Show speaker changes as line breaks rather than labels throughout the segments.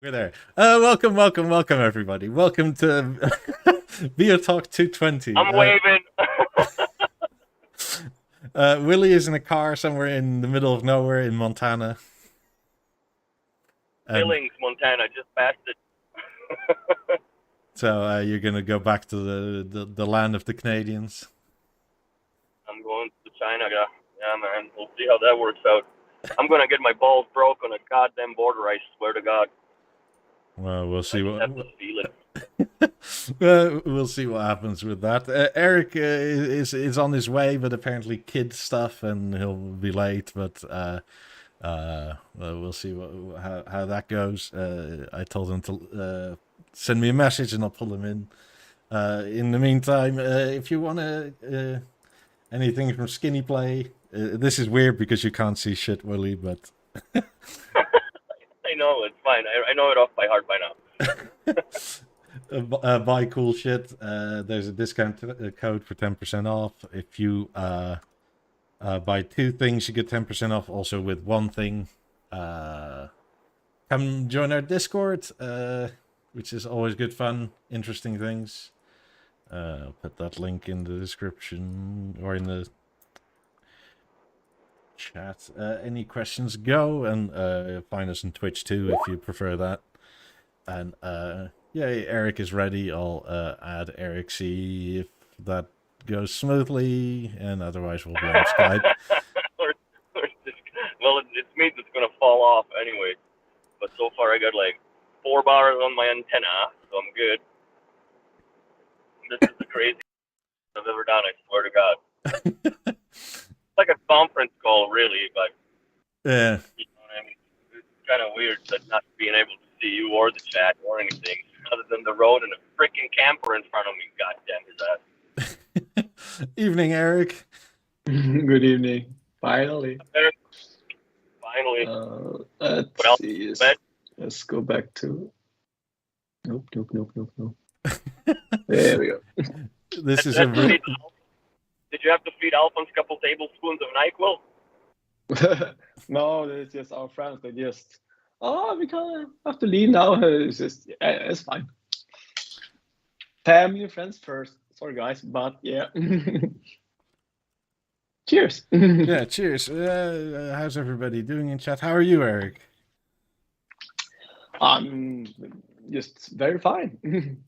We're there. Welcome, everybody. Welcome to BeoTalk 220.
I'm waving.
Willie is in a car somewhere in the middle of nowhere in Montana.
Billings, Montana. Just passed it.
So you're gonna go back to the land of the Canadians.
I'm going to China. Yeah, man. We'll see how that works out. I'm gonna get my balls broke on a goddamn border. I swear to God.
Well, we'll see what. We'll see what happens with that. Eric is on his way, but apparently kid stuff, and he'll be late. But we'll see how that goes. I told him to send me a message, and I'll pull him in. In the meantime, if you want to anything from Skinny Play, this is weird because you can't see shit, Willie, but.
I know, it's fine. I know it off by heart by
now. Buy cool shit. There's a discount code for 10% off. If you buy 2 things, you get 10% off. Also with 1 thing. Come join our Discord, which is always good fun, interesting things. I'll put that link in the description or in the chat. Any questions, go, and find us on Twitch too if you prefer that. And yeah, Eric is ready. I'll add Eric C if that goes smoothly, and otherwise we'll be on Skype.
Well, it means it's gonna fall off anyway. But so far I got like 4 bars on my antenna, so I'm good. This is the craziest I've ever done. I swear to God. It's like a conference call, really, but
yeah.
You know what I mean? It's kind of weird that not being able to see you or the chat or anything other than the road and a freaking camper in front of me. Goddamn his
ass. Evening, Eric.
Good evening. Finally.
Finally.
Let's see. Let's go back to. Nope. There we go.
This is
Did you have to feed Alphonse a couple tablespoons of NyQuil?
No, it's just our friends. They just, we kind of have to leave now. It's just, it's fine. Family and friends first. Sorry, guys, but yeah. Cheers.
Yeah, cheers. How's everybody doing in chat? How are you, Eric?
I'm just very fine.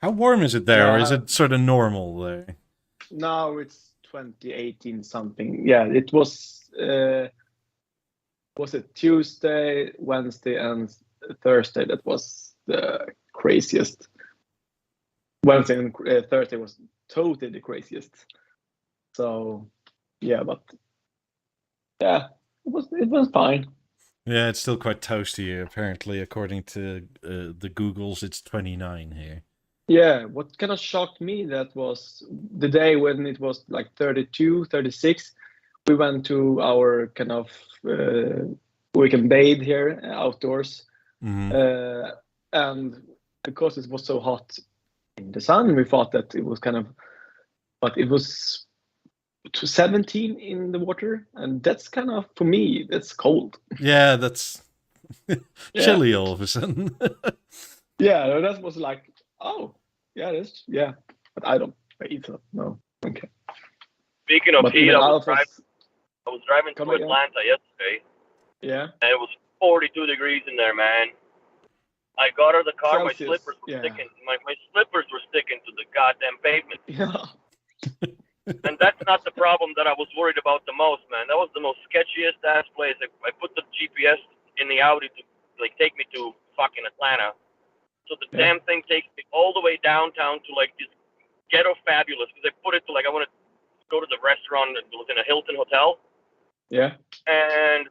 How warm is it there, or is it sort of normal there?
No, it's 2018 something. Yeah, it was it Tuesday, Wednesday, and Thursday that was the craziest. Wednesday and Thursday was totally the craziest. So yeah, but yeah, it was fine.
Yeah, it's still quite toasty here, apparently, according to the Googles. It's 29 here.
Yeah, what kind of shocked me that was the day when it was like 32, 36. We went to our kind of we can bathe here outdoors, and because it was so hot in the sun, we thought that it was kind of, but it was 17 in the water, and that's kind of, for me, that's cold.
Yeah, that's chilly all of a sudden.
Yeah, that was like, oh, yeah, but I don't bathe, so no, okay.
Speaking of heat, I was driving to Atlanta yesterday.
Yeah.
And it was 42 degrees in there, man. I got out of the car, Celsius. My slippers were sticking. My slippers were sticking to the goddamn pavement.
Yeah.
And that's not the problem that I was worried about the most, man. That was the most sketchiest ass place. I put the GPS in the Audi to like take me to fucking Atlanta. So the damn thing takes me all the way downtown to like this ghetto fabulous, because I put it to like, I want to go to the restaurant that was in a Hilton hotel.
Yeah.
And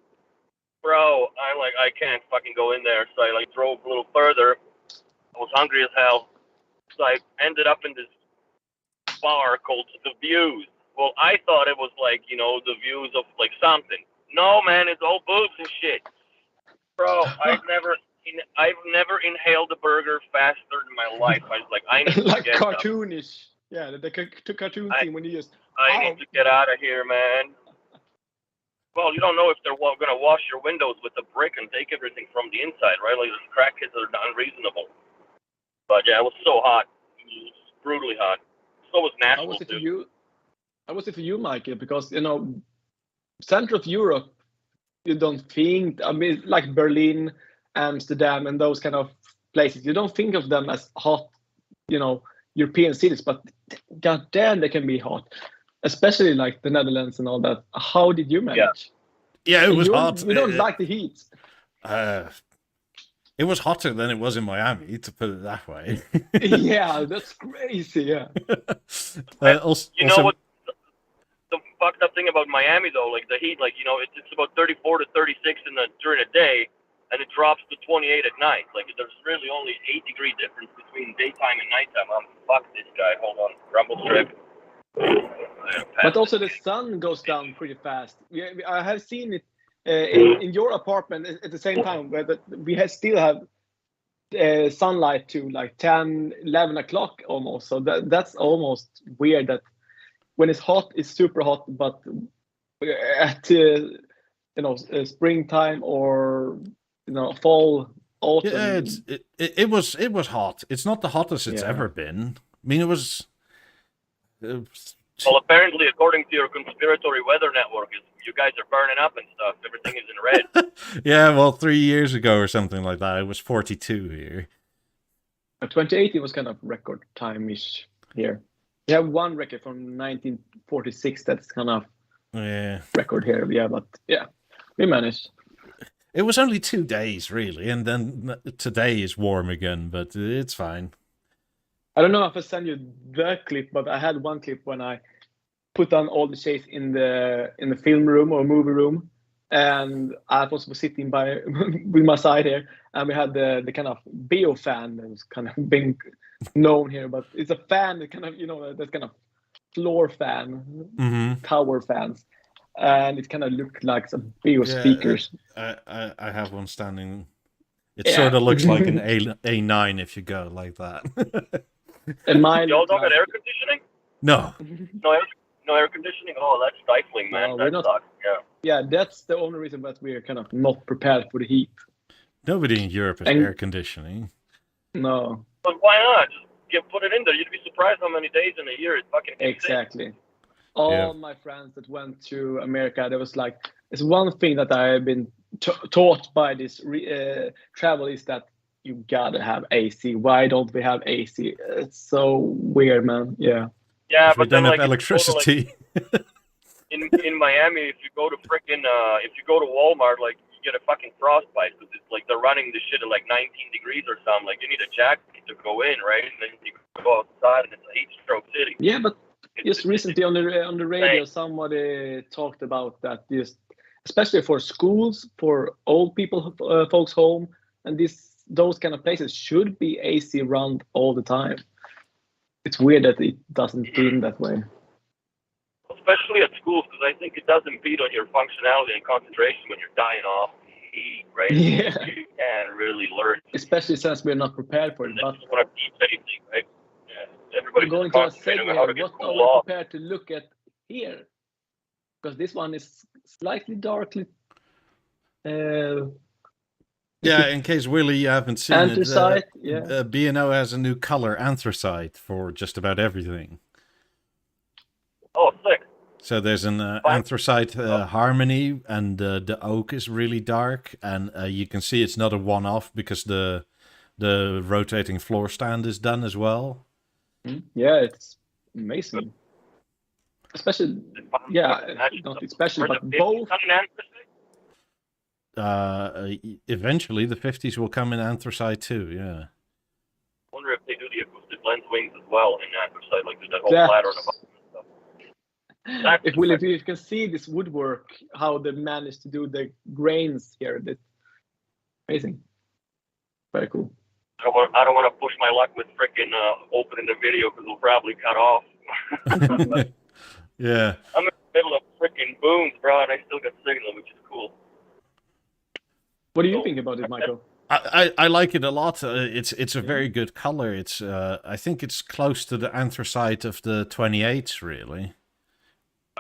bro, I'm like, I can't fucking go in there. So I like drove a little further. I was hungry as hell. So I ended up in this bar called The Views. Well, I thought it was like, you know, the views of like something. No, man, it's all boobs and shit. Bro, I've never inhaled a burger faster in my life. I was like, I need to
like
get
cartoonish. Yeah, the cartoon thing when you just.
I need to get out of here, man. Well, well, you don't know if they're going to wash your windows with a brick and take everything from the inside, right? Like, the crackheads are unreasonable. But yeah, it was so hot. It was brutally hot. So was Nashville,
How was it for
too.
you? How was it for you, Michael? Because, you know, center of Europe, you don't think, I mean, like Berlin, Amsterdam, and those kind of places, you don't think of them as hot, you know, European cities, but goddamn, they can be hot, especially like the Netherlands and all that. How did you manage?
Yeah, it was hot.
You don't like the heat.
It was hotter than it was in Miami, to put it that way.
Yeah, that's crazy. Yeah.
You know what? The fucked up thing about Miami, though, like the heat, like, you know, it's about 34 to 36 during the day, and it drops to 28 at night. Like, there's really only 8-degree difference between daytime and nighttime. Fuck this guy. Hold on. Rumble strip.
But also the sun goes down pretty fast. I have seen it in your apartment at the same time, where we still have sunlight to like 10, 11 o'clock almost. So that's almost weird that when it's hot, it's super hot, but at you know, springtime or, you know, fall, autumn.
Yeah, it was hot. It's not the hottest it's ever been. I mean, it was.
Well, apparently, according to your conspiratory weather network, you guys are burning up and stuff. Everything is in red.
Yeah, well, 3 years ago or something like that, it was 42 here.
2018 was kind of record time-ish here. We have one record from 1946 that's kind of record here. Yeah, but yeah, we managed.
It was only 2 days, really, and then today is warm again, but it's fine.
I don't know if I sent you the clip, but I had one clip when I put on all the shades in the film room or movie room, and I was sitting by with my side here, and we had the kind of Beo fan that was kind of being known here, but it's a fan that kind of, you know, that kind of floor fan, tower fans, and it kind of looked like some Beo speakers.
I have one standing. It sort of looks like an A9 if you go like that.
And mine.
Y'all don't got air conditioning?
No.
No air conditioning? Oh, that's stifling, man. That sucks. Yeah.
Yeah, that's the only reason that we are kind of not prepared for the heat.
Nobody in Europe has air conditioning.
No.
But why not? Just put it in there. You'd be surprised how many days in a year it fucking kicks
in. All my friends that went to America, there was like, it's one thing that I've been taught by this travel is that you gotta have AC. Why don't we have AC? It's so weird, man. Yeah.
Yeah,
but then, like, electricity.
In Miami, if you go to Walmart, like, you get a fucking frostbite because it's like they're running this shit at like 19 degrees or something. Like, you need a jacket to go in, right? And then you go outside and it's a heat stroke city.
Yeah, but just recently on the radio, somebody talked about that. Just especially for schools, for old people, folks home, and those kind of places should be AC run all the time. It's weird that it doesn't seem that way.
Especially at schools, because I think it does impede on your functionality and concentration when you're dying off heat, right?
Yeah.
You can't really learn.
Especially since we're not prepared for it.
But you want to teach anything, right? Yeah. Everybody's
going to a segment
on how to get
what
school
are we
off.
prepared to look at here? Because this one is slightly darkly.
Yeah, in case Willie, you haven't seen
Anthracite,
it, B&O has a new color, Anthracite, for just about everything.
Oh, sick.
So there's an Anthracite harmony, and the oak is really dark, and you can see it's not a one-off because the rotating floor stand is done as well.
Yeah, it's amazing. Especially, not especially, but both.
Eventually the 50s will come in Anthracite too, yeah.
I wonder if they do the acoustic lens wings as well in Anthracite, like that whole ladder and stuff.
If you can see this woodwork, how they managed to do the grains here, that's amazing. Very cool.
I don't want to push my luck with freaking opening the video because it'll probably cut off.
Yeah.
I'm in the middle of freaking booms, bro, and I still got signal, which is cool.
What do you think about it, Michael?
I like it a lot. It's a very good color. It's I think it's close to the Anthracite of the 28s, really.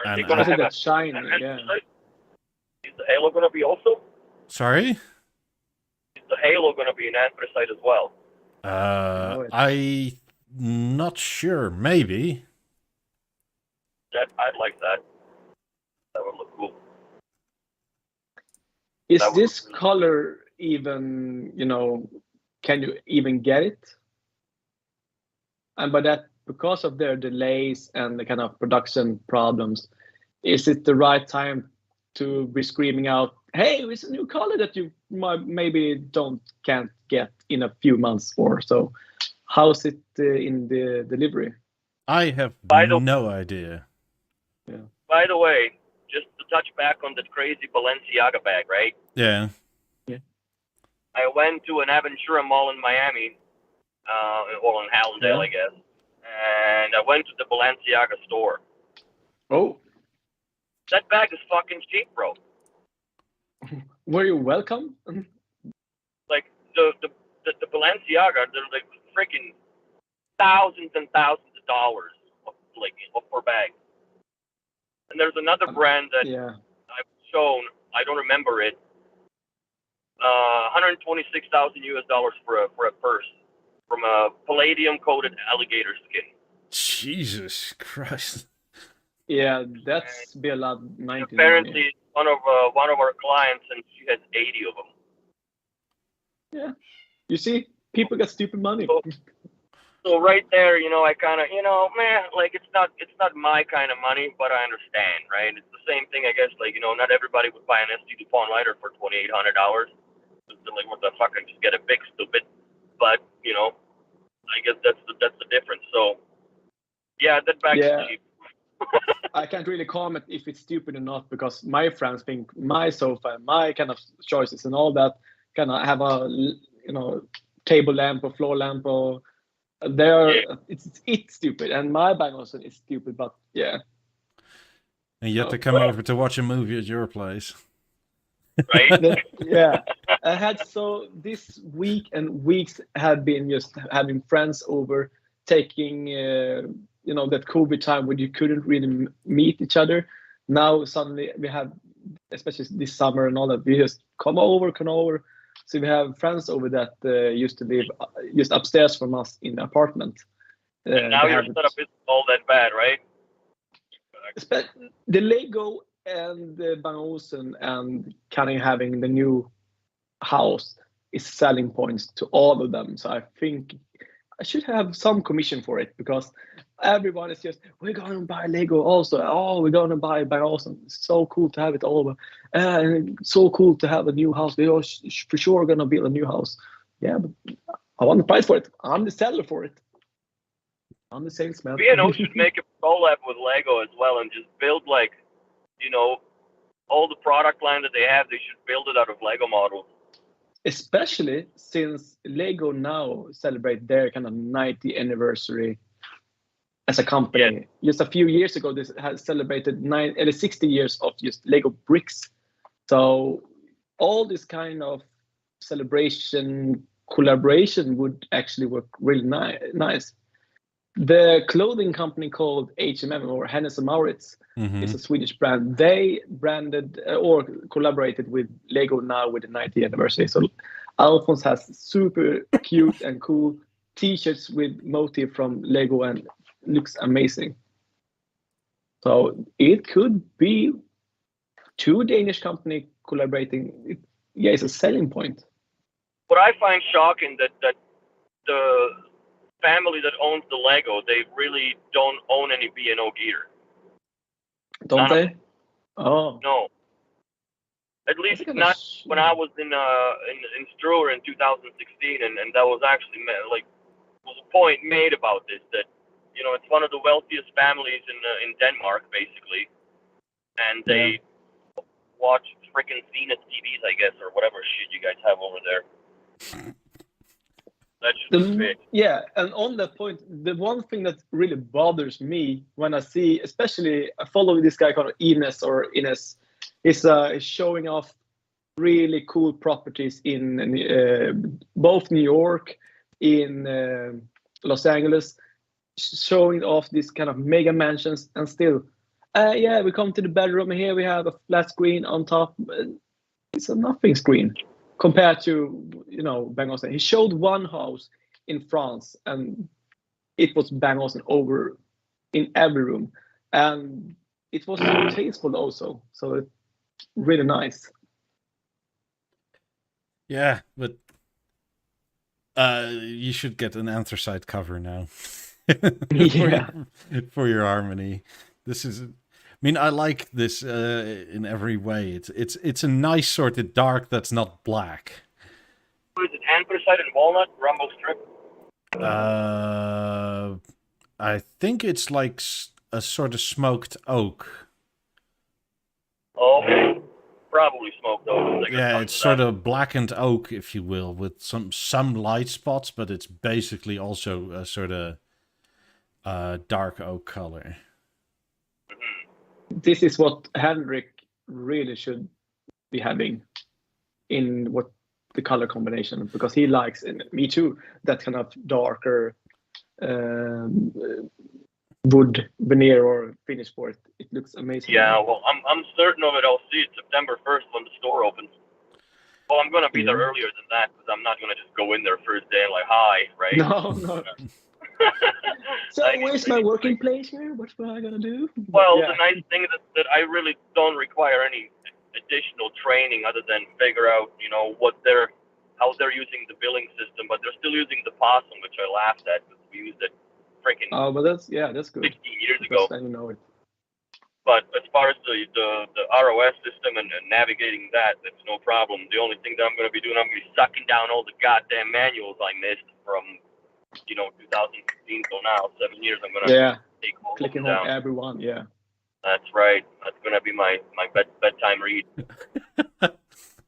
And that shine, yeah.
Is the Halo going to be also?
Sorry?
Is the Halo going to be an Anthracite as well?
I'm not sure. Maybe.
I'd like that. That would look cool.
Is this color even, can you even get it? And by that, because of their delays and the kind of production problems, is it the right time to be screaming out, hey, it's a new color that you maybe can't get in a few months or so? How's it in the delivery?
I have no idea.
Yeah.
By the way, just to touch back on that crazy Balenciaga bag, right?
Yeah.
I went to an Aventura mall in Miami, or in Hallandale, I guess, and I went to the Balenciaga store.
Oh.
That bag is fucking cheap, bro.
Were you welcome?
Like the Balenciaga, they're like freaking thousands and thousands of dollars per bag. And there's another brand that I've shown, I don't remember it. $126,000 for a purse from a palladium coated alligator skin.
Jesus Christ.
Yeah, that's Beolab 19.
Apparently, one of our clients, and she has 80 of them.
Yeah, you see, people got stupid money.
So right there, I kind of, like it's not my kind of money, but I understand, right? It's the same thing, I guess. Like, not everybody would buy an SD DuPont lighter for $2,800. Like, what the fuck? I just get it big, stupid. But I guess that's the difference. So yeah, that bag is cheap.
I can't really comment if it's stupid or not, because my friends think my sofa, my kind of choices and all that kind of have a table lamp or floor lamp or it's stupid, and my bag also is stupid, but yeah.
And you have to come over to watch a movie at your place.
Right?
I had this week and weeks have been just having friends over, taking that COVID time when you couldn't really meet each other. Now suddenly we have, especially this summer and all that, we just come over. So we have friends over that used to live just upstairs from us in the apartment.
And now your setup isn't all that bad, right?
The Lego and the Bang Olufsen and kind of having the new house is selling points to all of them. So I think I should have some commission for it, because everyone is just, we're going to buy Lego also. Oh, we're going to buy Bang Olufsen. It's so cool to have it all over. And so cool to have a new house. We are for sure going to build a new house. Yeah, but I want the price for it. I'm the seller for it. I'm the salesman.
B&O should make a collab with Lego as well and just build all the product line that they have, they should build it out of Lego models.
Especially since Lego now celebrate their kind of 90th anniversary as a company. Yeah. Just a few years ago, this has celebrated 60 years of just Lego bricks. So all this kind of collaboration would actually work really nice. The clothing company called H&M or Hennes & Mauritz is a Swedish brand. They branded or collaborated with Lego now with the 90th anniversary. So Alphonse has super cute and cool t-shirts with motif from Lego and looks amazing. So it could be two Danish companies collaborating. It's a selling point.
What I find shocking that the family that owns the Lego, they really don't own any B&O gear.
Don't they? Oh
no. At least not when I was in Struer in 2016, and that was actually was a point made about this, that it's one of the wealthiest families in Denmark basically, and they watch freaking Zenith TVs, I guess, or whatever shit you guys have over there. That should be fixed.
Yeah, and on that point, the one thing that really bothers me when I see, especially following this guy called Ines, is showing off really cool properties in both New York, in Los Angeles, showing off these kind of mega mansions, and still Yeah, we come to the bedroom. Here we have a flat screen on top. It's a nothing screen compared to, Bang Olufsen. He showed one house in France, and it was Bang Olufsen over in every room, and it was so tasteful also. So it's really nice.
Yeah, but you should get an anthracite cover now.
Yeah.
for your harmony. This is, I mean, I like this in every way. It's a nice sort of dark that's not black.
What is it, anthracite and walnut, rumble strip?
I think it's like a sort of smoked oak.
Okay. Probably smoked oak. Like
Yeah, it's sort of blackened oak, if you will, with some light spots, but it's basically also a sort of dark oak color.
This is what Henrik really should be having in what the color combination, because he likes, and me too, that kind of darker wood veneer or finish for it. It looks amazing.
Yeah, well, I'm certain of it. I'll see it September 1st when the store opens. Well, I'm gonna be there earlier than that because I'm not gonna just go in there first day and like, hi, right?
No. So where's my working place here? What am I gonna do?
Well, the nice thing is that I really don't require any additional training other than figure out, how they're using the billing system, but they're still using the possum, which I laughed at because we used it freaking.
Oh, but that's good.
16 years ago.
I know it.
But as far as the ROS system and navigating that, that's no problem. The only thing that I'm going to be doing, I'm going to be sucking down all the goddamn manuals I missed from 2015 till now, 7 years. I'm going to take all
clicking
of them down.
on everyone. Yeah,
that's right. That's going to be my bedtime read.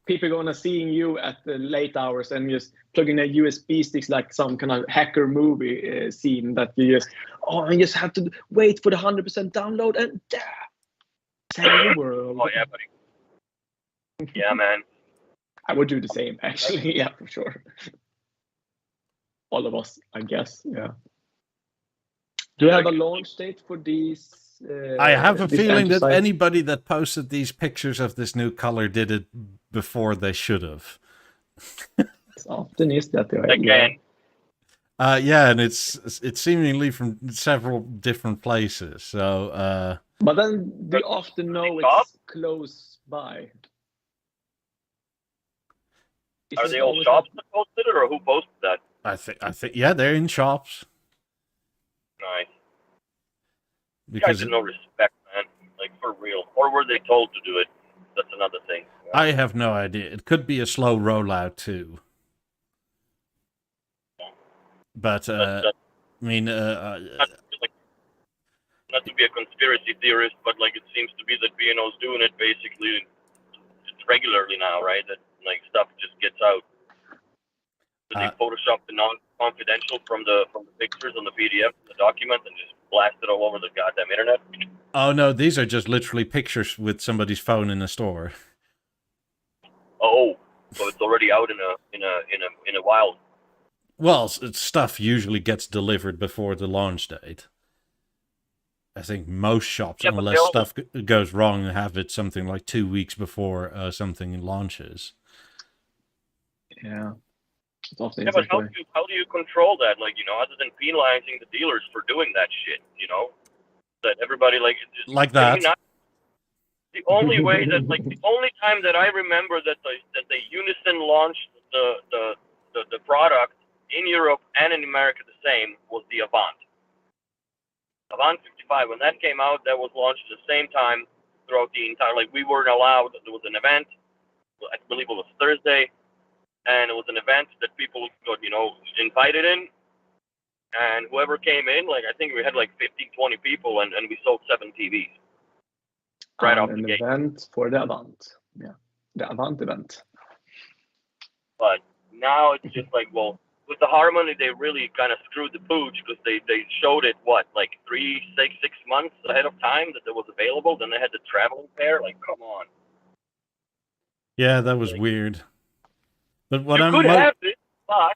People are gonna seeing you at the late hours and just plugging a USB sticks like some kind of hacker movie scene that you just have to wait for the 100% download and save the world.
Oh yeah, buddy. Yeah, man.
I would do the same actually. Yeah, for sure. All of us, I guess. Yeah. Do you have a launch date for these?
I have a feeling that anybody that posted these pictures of this new color did it before they should have.
It's often is that way.
Again.
Yeah, and it's seemingly from several different places. So.
But then we often know it's close by.
Are they all shops that posted it, or who posted that?
I think yeah, they're in shops.
Nice.
Because
guys have no respect, man. Like, for real. Or were they told to do it? That's another thing.
I have no idea. It could be a slow rollout, too. But, I mean... not
to be a conspiracy theorist, but, like, it seems to be that B&O's doing it, basically, it's regularly now, right? That, like, stuff just gets out. So they Photoshop the non-confidential from the pictures on the PDF, the document, and just blast it all over the goddamn internet.
Oh no, these are just literally pictures with somebody's phone in a store.
Oh, so it's already out in a while.
Well, stuff usually gets delivered before the launch date. I think most shops, unless stuff goes wrong, have it something like 2 weeks before something launches.
Yeah.
Yeah, but how do you control that? Like, other than penalizing the dealers for doing that shit, that everybody like
that.
The only way that the only time that I remember that they unison launched the product in Europe and in America the same was the Avant 55. When that came out, that was launched at the same time throughout the entire. Like, we weren't allowed. There was an event. I believe it was Thursday. And it was an event that people got, invited in. And whoever came in, like, I think we had like 15, 20 people, and we sold 7 TVs. Right off the gate.
An event for the Avant. Yeah. The Avant event.
But now it's just like, well, with the Harmony, they really kind of screwed the pooch because they showed it, like 6 months ahead of time that it was available. Then they had the traveling pair. Like, come on.
Yeah, that was weird. But what
you could have it, but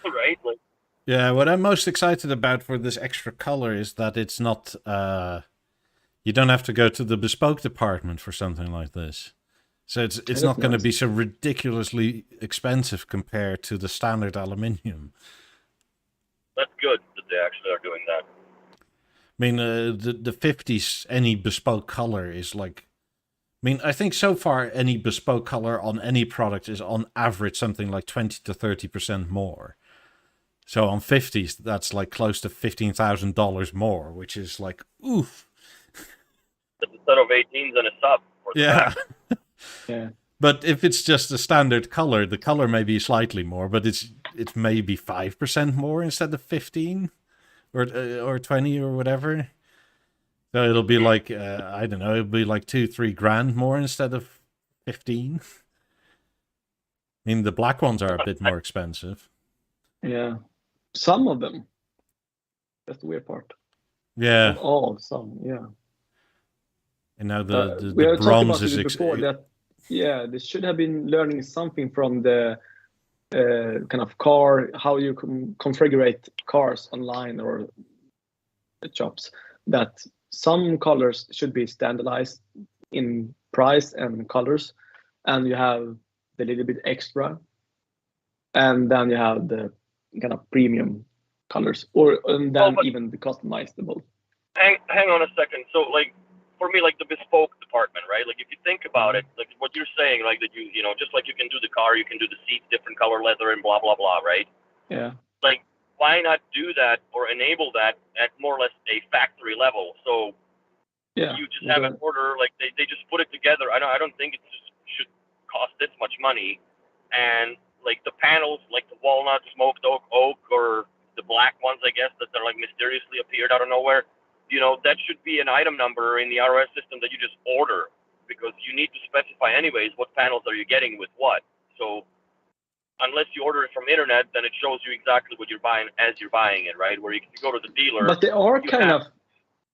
right? Like,
yeah, what I'm most excited about for this extra color is that it's not, You don't have to go to the bespoke department for something like this. So it's
That's
not going to
nice.
be so ridiculously expensive compared to the standard aluminium.
That's good that they actually are doing that.
I mean, the 50s, any bespoke color is like... I mean, I think so far any bespoke color on any product is on average something like 20 to 30% more. So on 50s, that's like close to $15,000 more, which is like, oof.
Instead of 18s and a sub.
Yeah.
Yeah.
But if it's just a standard color, the color may be slightly more, but it's maybe 5% more instead of 15 or 20 or whatever. So it'll be like, I don't know, it'll be like $2-3 grand more instead of 15. I mean, the black ones are a bit more expensive.
Yeah. Some of them. That's the weird part.
Yeah.
Not all, some, yeah.
And now
We
the
have talked
bronze
about
is...
it before that, yeah, they should have been learning something from the kind of car, how you can configure cars online or shops, that some colors should be standardized in price and colors, and you have the little bit extra, and then you have the kind of premium colors, and then even the customizable.
Hang on a second. So, like, for me, like the bespoke department, right? Like, if you think about it, like what you're saying, like that you know, just like you can do the car, you can do the seats, different color leather, and blah blah blah, right?
Yeah.
Like, why not do that or enable that at more or less a factory level? So
Yeah.
you just have an order, like they just put it together. I don't think it just should cost this much money. And like the panels, like the walnut, smoked oak, or the black ones, I guess, that they're like mysteriously appeared out of nowhere. You know, that should be an item number in the ROS system that you just order, because you need to specify anyways what panels are you getting with what. So unless you order it from internet, then it shows you exactly what you're buying as you're buying it, right? Where you go to the dealer.
But they are kind of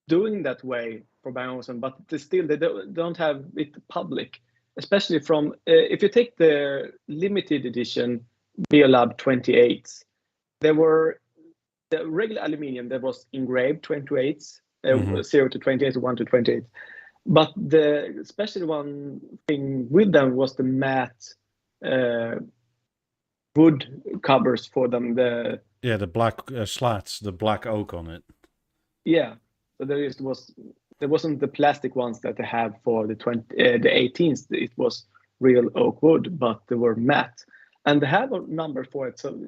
doing that way for Beogram, but they don't have it public, especially from if you take the limited edition Beolab 28s, there were the regular aluminium that was engraved 28s, 0 to 28, 1 to 28. But the special one thing with them was the matte wood covers for them. The
black slats, the black oak on it.
Yeah, so there wasn't the plastic ones that they have for the 18s. It was real oak wood, but they were matte, and they have a number for it. So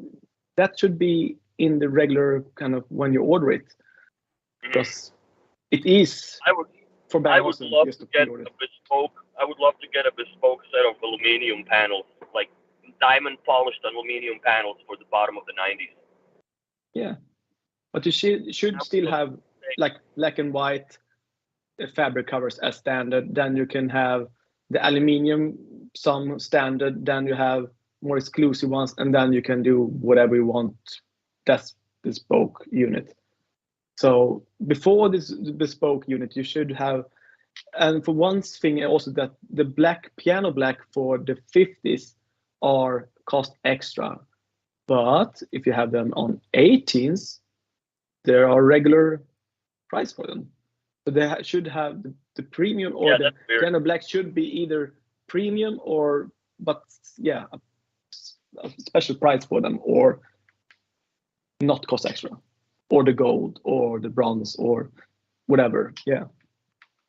that should be in the regular kind of when you order it, because it is. I would
love to get a bespoke. I would love to get a bespoke set of aluminum panels, like diamond polished aluminum panels for the bottom of the 90s.
Yeah, but you should still have like black and white fabric covers as standard. Then you can have the aluminium, some standard. Then you have more exclusive ones, and then you can do whatever you want. That's bespoke unit. So before this bespoke unit, you should have, and for one thing also, that the piano black for the 50s are cost extra, but if you have them on 18s, there are regular price for them. So they should have the premium, or the piano black should be either premium or, but yeah, a special price for them, or not cost extra, or the gold or the bronze or whatever. Yeah.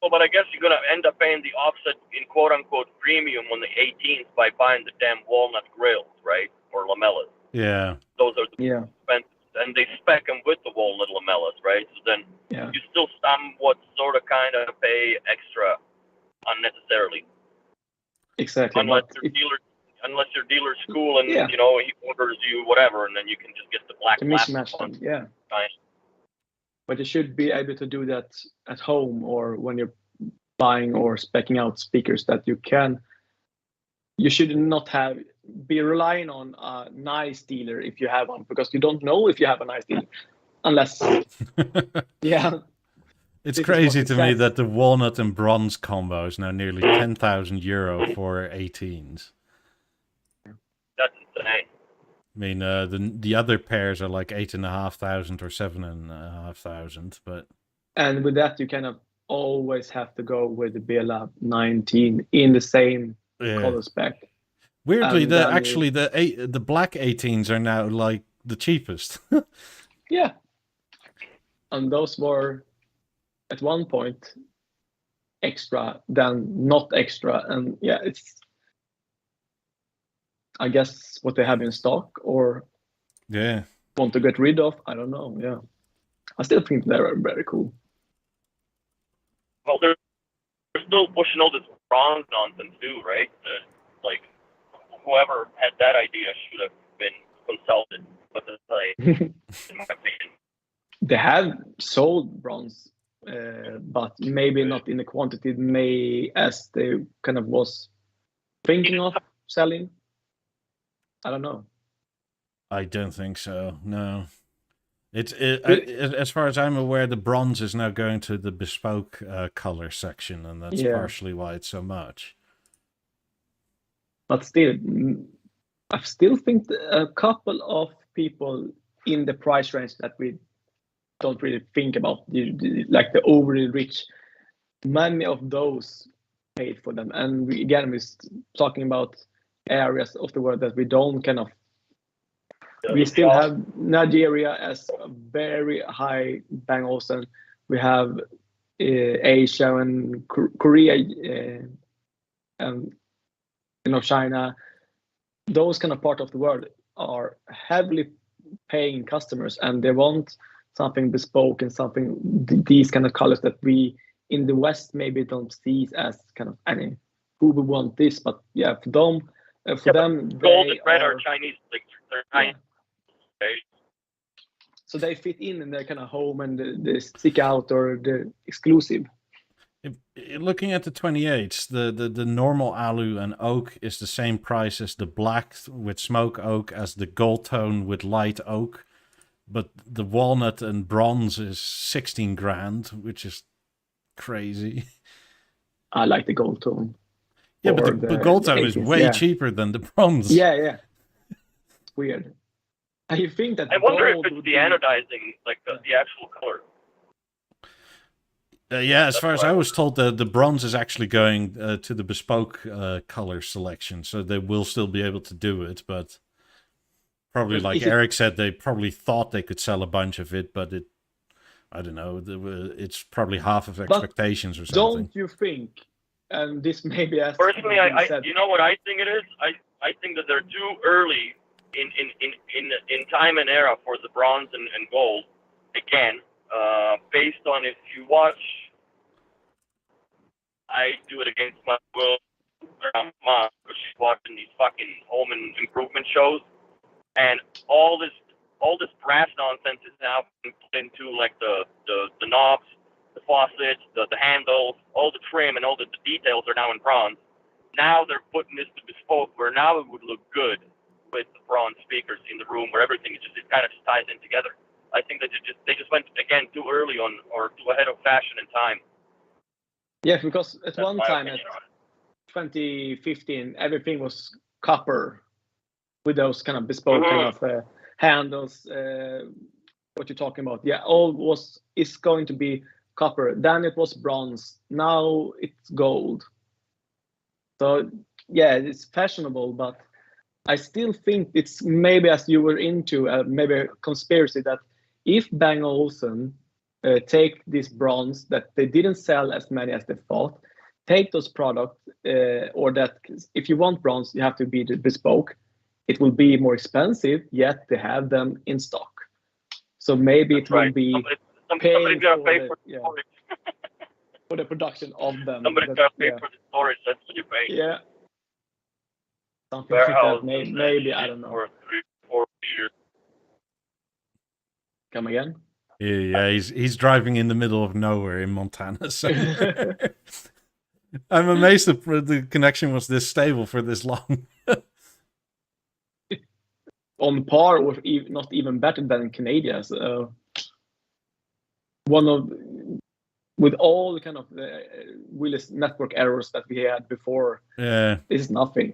Well, but I guess you're gonna end up paying the offset in quote unquote premium on the 18th by buying the damn walnut grills, right? Or lamellas.
Yeah.
Those are the expensive, and they spec them with the walnut lamellas, right? So then you still somewhat sort of kind of pay extra unnecessarily.
Exactly.
Unless your dealer's cool and you know, he orders you whatever, and then you can just get the black
mismatch them. Yeah.
Nice.
But you should be able to do that at home, or when you're buying or speccing out speakers, that you should not be relying on a nice dealer if you have one, because you don't know if you have a nice dealer unless
It's crazy to me that the walnut and bronze combo is now nearly €10,000 for 18s.
That's insane.
I mean, the other pairs are like 8,500 or 7,500, but
and with that you kind of always have to go with the Beolab 19 in the same color spec.
Weirdly,
And
the black 18s are now like the cheapest.
Yeah. And those were at one point extra, then not extra. And yeah, it's, I guess, what they have in stock or want to get rid of. I don't know. Yeah. I still think they're very cool.
Well, they're still pushing all this bronze nonsense too, right? Like, whoever had that idea should have been consulted. But it's like, in my opinion,
they have sold bronze, but maybe not in the quantity as they kind of was thinking of selling. I don't know.
I don't think so. No. As far as I'm aware, the bronze is now going to the bespoke color section, and that's partially why it's so much.
But still, I still think a couple of people in the price range that we don't really think about, like the overly rich, many of those paid for them. And we're talking about areas of the world that we don't kind of. We still have Nigeria as a very high Bang Olufsen. We have Asia and Korea, and China. Those kind of part of the world are heavily paying customers, and they want something bespoke and something these kind of colors that we in the West maybe don't see as kind of any who would want this. But yeah, for them,
gold and red are Chinese. Like they're Chinese. Okay.
So they fit in their kind of home and the stick out or the exclusive.
Looking at the 28s, the normal alu and oak is the same price as the black with smoke oak, as the gold tone with light oak, but the walnut and bronze is 16 grand, which is crazy.
I like the gold tone.
Yeah, but the gold tone is way cheaper than the bronze.
Yeah. It's weird. I think that
I wonder if it's the anodizing, like the actual color.
Yeah, as far as I was told, the bronze is actually going to the bespoke color selection, so they will still be able to do it, but probably, like Eric said, they probably thought they could sell a bunch of it, but I don't know, it's probably half of expectations or something.
Don't you think, and this maybe as
personally, you know what I think it is? I think that they're too early in time and era for the bronze and gold again. Based on, if you watch, I do it against my will, mom, because she's watching these fucking home and improvement shows, and all this brass nonsense is now put into like the knobs, the faucets, the handles, all the trim and all the details are now in bronze. Now they're putting this to bespoke, where now it would look good with the bronze speakers in the room, where everything it kind of just ties in together. I think that they just went again too early on, or too ahead of fashion and time.
Yeah, because at one time at 2015, everything was copper with those kind of bespoke kind of handles. What you're talking about? Yeah, is going to be copper. Then it was bronze. Now it's gold. So yeah, it's fashionable, but I still think it's maybe, as you were into, maybe a conspiracy that if Bang & Olufsen take this bronze that they didn't sell as many as they thought, take those products, or that if you want bronze, you have to be the bespoke. It will be more expensive, yet they have them in stock. So maybe it will be
somebody's gonna pay for the storage.
For the production of them.
Somebody's gonna pay for the storage. That's what you pay.
Yeah. Something like that. Maybe I don't know.
For 3-4 years.
Come again?
Yeah, he's driving in the middle of nowhere in Montana. So I'm amazed that the connection was this stable for this long.
On par, or not even better than Canada. So with all the kind of Willie's network errors that we had before.
Yeah.
This is nothing.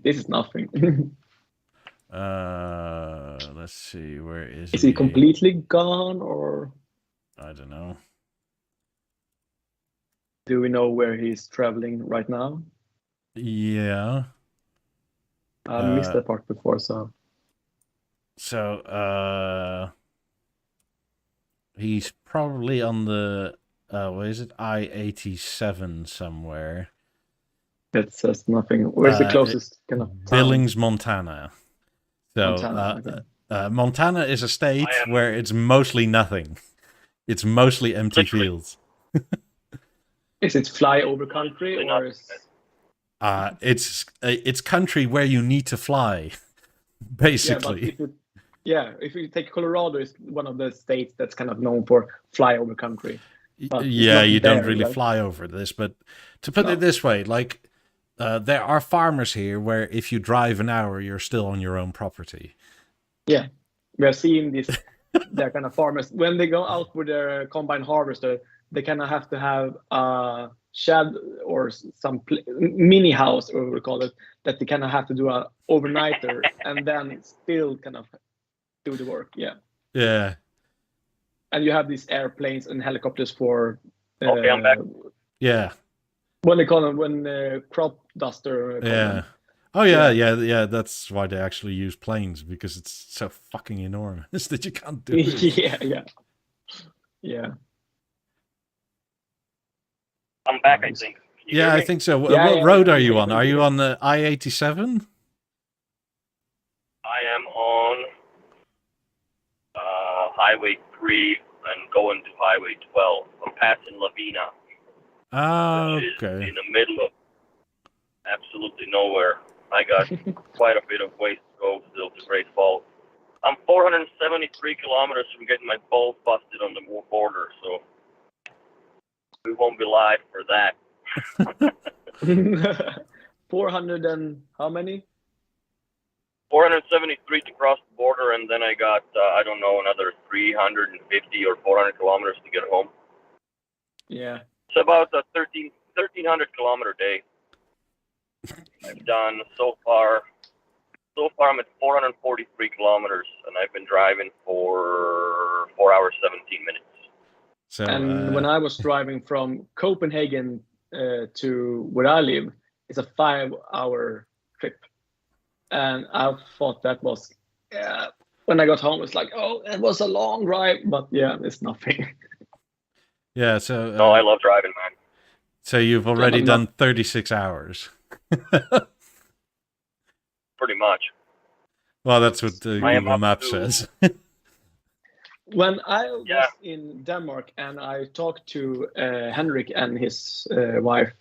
Let's see, where is he?
Is he completely gone, or?
I don't know.
Do we know where he's traveling right now?
Yeah.
I missed that part before, so.
So, he's probably on the, what is it, I-87 somewhere.
That says nothing. Where's the closest kind of town?
Billings, Montana. So,
Montana, okay.
Montana is a state
I am-
where it's mostly nothing. It's mostly empty
Literally.
fields.
Is it flyover country
Literally
or
nothing.
is...
It's country where you need to fly, basically.
If you take Colorado, it's one of the states that's kind of known for flyover country. But
Yeah, you don't
there,
really
right?
fly over this, but to put
No.
it this way, like there are farmers here where if you drive an hour, you're still on your own property.
Yeah, we are seeing this. They're kind of farmers when they go out with their combine harvester. They kind of have to have a shed or some mini house, or we call it, that they kind of have to do a overnighter and then still kind of do the work. Yeah,
Yeah.
and you have these airplanes and helicopters for.
Okay, I'm back.
Yeah.
What they call them when crop duster. Call
Yeah.
them.
Oh yeah. That's why they actually use planes, because it's so fucking enormous that you can't do it.
yeah.
I'm back, I think. Can you
Yeah,
hear
I
me?
think so.
Yeah,
What
yeah,
road
yeah,
are you
yeah,
on?
yeah.
Are you on the I-87?
I am on Highway 3 and going to Highway 12. I'm passing Lavina, which is
Okay.
in the middle of absolutely nowhere. I got quite a bit of ways to go still to Great Falls. I'm 473 kilometers from getting my balls busted on the border, so we won't be live for that.
400 and how many?
473 to cross the border, and then I got, I don't know, another 350 or 400 kilometers to get home.
Yeah.
It's about a 1,300 kilometer day I've done so far. So far, I'm at 443 kilometers, and I've been driving for 4 hours, 17 minutes.
So
And when I was driving from Copenhagen to where I live, it's a 5-hour trip. And I thought that was, when I got home, it's like, oh, it was a long drive, but yeah, it's nothing.
yeah, so
No, I love driving, man.
so you've already
I'm
done 36 hours.
Pretty much.
Well, that's what
I am
Google
up
Maps
to-
says.
When I was
Yeah.
in Denmark and I talked to Henrik and his wife,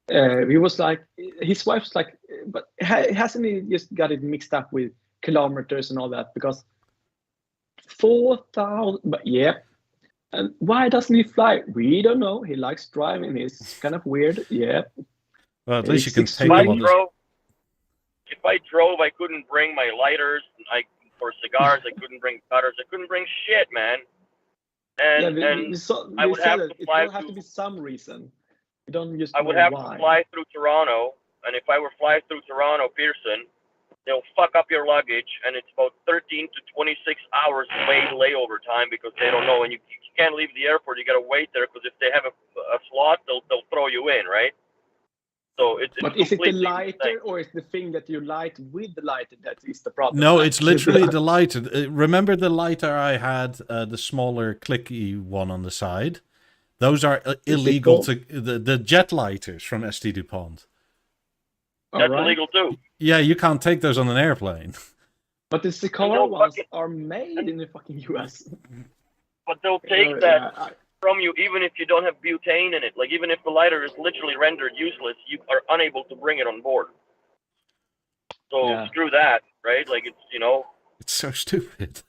he was like, his wife's like, but hasn't he just got it mixed up with kilometers and all that? Because 4,000, but yeah. And why doesn't he fly? We don't know. He likes driving. He's kind of weird. Yeah.
Well, at least you can
Six
take
If I
a lot of...
drove, I couldn't bring my lighters. For cigars, I couldn't bring cutters. I couldn't bring shit, man. And I would have to fly
It will have to be some reason. You don't just
I would
know
have
why.
to fly through Toronto, and if I were fly through Toronto, Pearson, they'll fuck up your luggage, and it's about 13 to 26 hours wait layover time because they don't know, and you can't leave the airport. You gotta wait there because if they have a slot, they'll throw you in, right? So it's
But is it the
completely
lighter
insane.
or is the thing that you light with the lighter that is the problem?
No, it's
Actually,
literally the lighter. Remember the lighter I had, the smaller clicky one on the side? Those are illegal to... The jet lighters from ST DuPont.
All
That's
right.
illegal too.
Yeah, you can't take those on an airplane.
But the cigar
No
ones
fucking-
are made in the fucking US.
But they'll take that
Yeah,
from you even if you don't have butane in it. Like even if the lighter is literally rendered useless, you are unable to bring it on board. So
Yeah.
screw that, right? Like it's
It's so stupid.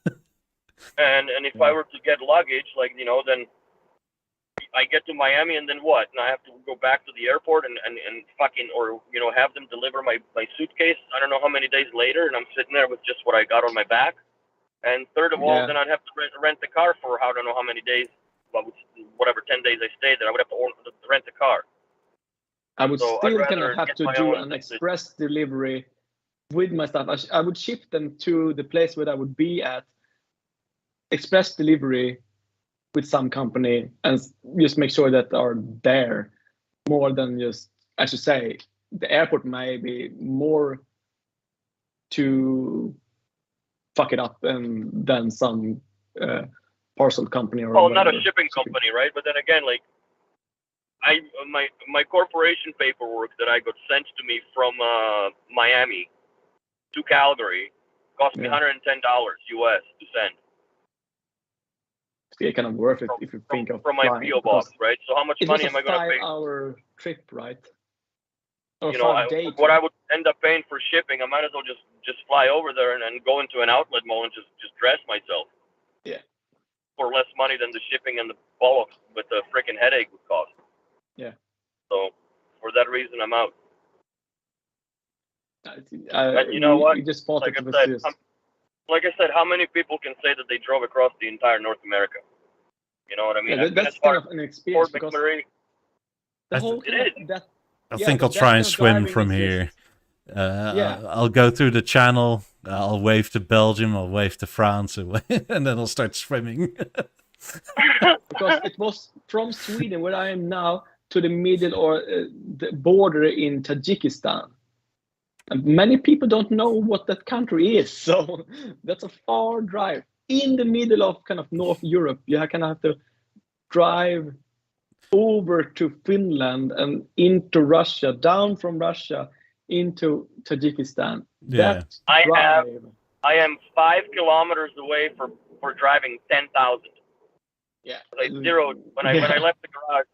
and if I were to get luggage, like then I get to Miami and then what? And I have to go back to the airport and fucking or have them deliver my suitcase. I don't know how many days later, and I'm sitting there with just what I got on my back. And third of all,
Yeah.
then I'd have to rent the car for I don't know how many days. Well, whatever 10 days I stayed there, I would have to rent a car.
I would
So I'd
still kind
rather
of have
get
to
my
do
own
an
message.
express delivery with my stuff. I would ship them to the place where I would be at, express delivery with some company, and just make sure that they are there. more than just, I should say, the airport may be more to fuck it up than some parcel company or
well,
whatever.
not a shipping company, right? But then again, like my corporation paperwork that I got sent to me from Miami to Calgary cost me $110 US to send.
It's kind of worth it if you think of
from my
flying,
PO box, right? So how much money am I going to pay?
It was a 5-hour trip, right? Or
you know,
5-day
what
trip.
I would end up paying for shipping, I might as well just fly over there and go into an outlet mall and just dress myself.
Yeah.
For less money than the shipping and the bollocks with the freaking headache would cost.
Yeah.
So for that reason, I'm out.
And
you know what?
We just spotted
like I said, how many people can say that they drove across the entire North America? You know what I mean?
Yeah, that's kind of an experience because
I think I'll
that
try
kind
and
of
swim
driving
from
is
here.
Yeah.
I'll go through the channel. I'll wave to Belgium. I'll wave to France, and then I'll start swimming.
Because it was from Sweden, where I am now, to the middle or the border in Tajikistan. And many people don't know what that country is, so that's a far drive. In the middle of kind of North Europe, you kind of have to drive over to Finland and into Russia, down from Russia into Tajikistan.
Yeah.
I am 5 kilometers away for driving 10,000.
Yeah.
I zeroed when I left the garage.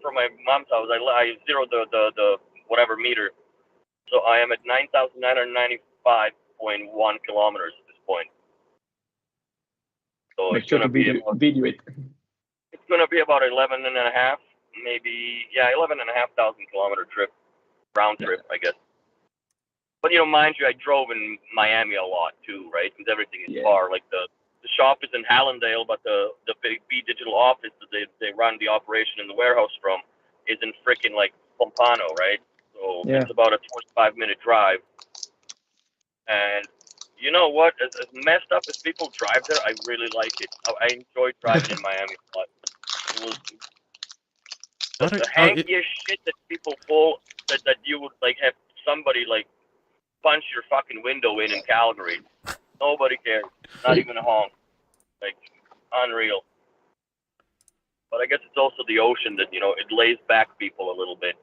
From my mom's house. I zeroed the whatever meter. So I am at 9,995.1 kilometers at this point. So
Make sure to video it.
It's going to be about 11 and a half, maybe 11,500 kilometer trip, round trip, I guess. But mind you, I drove in Miami a lot too, right? Because everything is far. Like the shop is in Hallandale, but the big B Digital office that they run the operation in the warehouse from is in freaking like Pompano, right? So it's about a 25-minute drive. And you know what? As messed up as people drive there, I really like it. I enjoyed driving in Miami a lot. It was the hankiest shit that people pull that you would like have somebody like punch your fucking window in Calgary. Nobody cares. Not even a honk. Like, unreal. But I guess it's also the ocean that, it lays back people a little bit.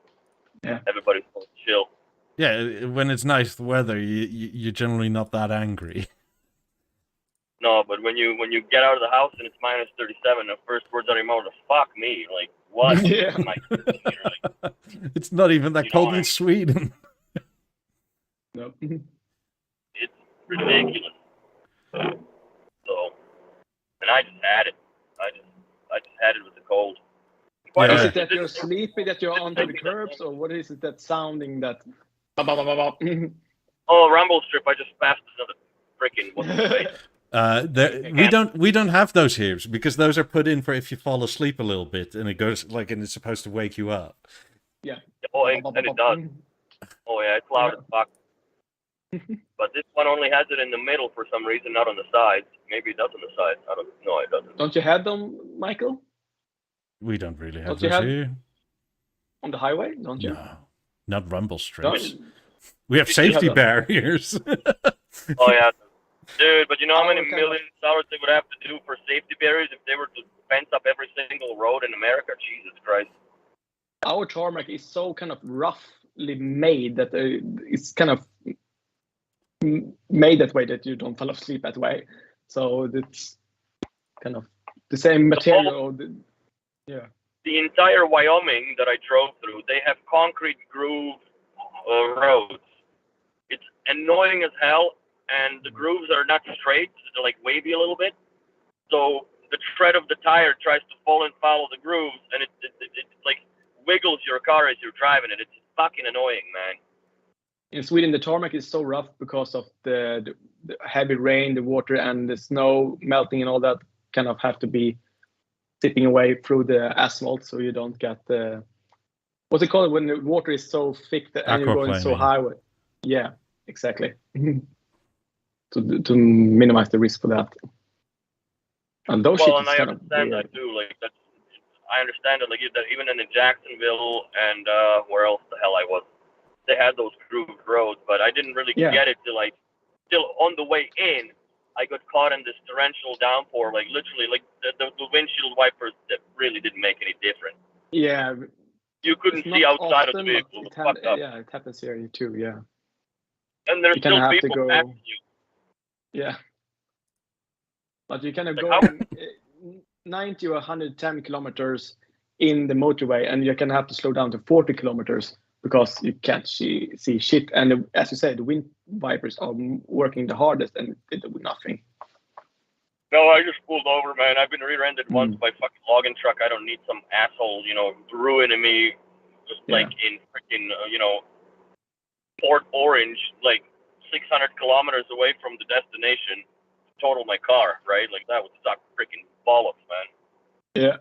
Yeah.
Everybody's so chill.
Yeah, when it's nice weather, you're generally not that angry.
No, but when you get out of the house and it's minus 37, the first words out of your mouth are "fuck me." Like, what?
Yeah.
It's not even that cold in Sweden.
No.
It's ridiculous. So, and I just had it. I just had it with the cold.
Is it that you're sleepy, that you're onto the curbs, or what is it that sounding that?
Oh, rumble strip! I just passed another freaking. What's the face?
We don't have those here because those are put in for if you fall asleep a little bit and it goes and it's supposed to wake you up.
Yeah.
Oh, and it does. Oh yeah, it's loud as fuck. But this one only has it in the middle for some reason, not on the sides. Maybe it does on the sides. I don't know. It doesn't.
Don't you have them, Michael?
We don't really have those here.
On the highway, don't you?
No, not rumble strips. We have safety barriers.
Oh yeah, dude. But you know how many millions of dollars they would have to do for safety barriers if they were to fence up every single road in America? Jesus Christ.
Our tarmac is so kind of roughly made that it's kind of made that way that you don't fall asleep that way. So it's kind of the same material.
The entire Wyoming that I drove through, they have concrete groove roads. It's annoying as hell, and the grooves are not straight; they're like wavy a little bit. So the tread of the tire tries to fall and follow the grooves, and it like wiggles your car as you're driving it. It's fucking annoying, man.
In Sweden, the tarmac is so rough because of the heavy rain, the water, and the snow melting, and all that kind of have to be sipping away through the asphalt, so you don't get the what's it called when the water is so thick that and you're going so high. Yeah, exactly. to minimize the risk for that. And those
and I understand that too. Like I understand it. Like that even in Jacksonville and where else the hell I was, they had those grooved roads, but I didn't really get it till like still on the way in. I got caught in this torrential downpour, like literally, like the windshield wipers that really didn't make any difference.
Yeah.
You couldn't see outside of the vehicle.
It happens here too. Yeah.
And there's still people passing you.
Yeah. But you kind of
like
go 90 or 110 kilometers in the motorway, and you can have to slow down to 40 kilometers because you can't see shit. And as you said, the wind wipers are working the hardest, and they do nothing.
No, I just pulled over, man. I've been rear-ended once by fucking logging truck. I don't need some asshole, ruining me just like in freaking, Port Orange, like 600 kilometers away from the destination, total my car, right? Like that would suck freaking bollocks, man.
Yeah.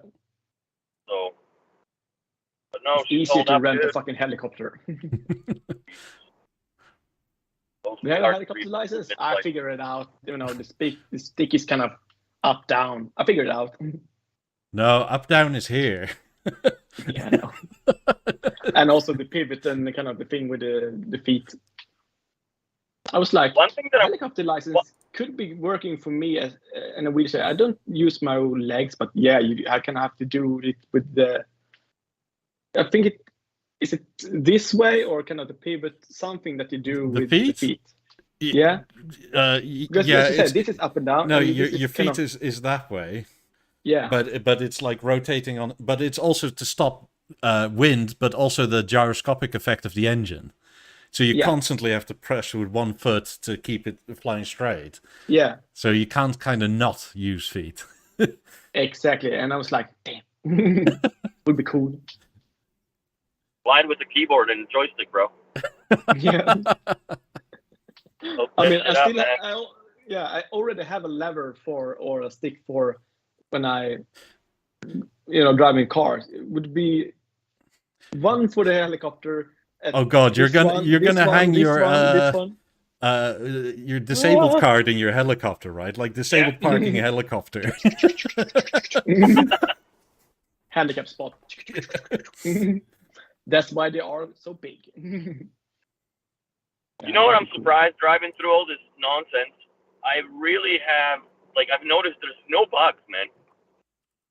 So, but no,
it's easier to rent a fucking helicopter. Do you have a helicopter license? I figured it out. The stick is kind of up down. I figured it out.
No, up down is here.
Yeah, I know. And also the pivot and the kind of the thing with the feet. I was like,
one thing that
helicopter license could be working for me as in a wheelchair. I don't use my own legs, but yeah, I can have to do it with the. I think is it this way or kind of the pivot, something that you do with the feet? Yeah. Because as you said, this is up and down.
No, your feet is that way.
Yeah.
But it's like rotating on. But it's also to stop wind, but also the gyroscopic effect of the engine. So you constantly have to press with one foot to keep it flying straight.
Yeah.
So you can't kind of not use feet.
Exactly. And I was like, damn. Would be cool.
Blind with the keyboard and joystick, bro.
Yeah. I mean, I already have a lever or a stick for when I, driving cars. It would be one for the helicopter.
Oh God, you're gonna hang your disabled card in your helicopter, right? Like disabled parking helicopter.
Handicap spot. That's why they are so big.
You know what? I'm surprised driving through all this nonsense. I really have, I've noticed there's no bugs, man.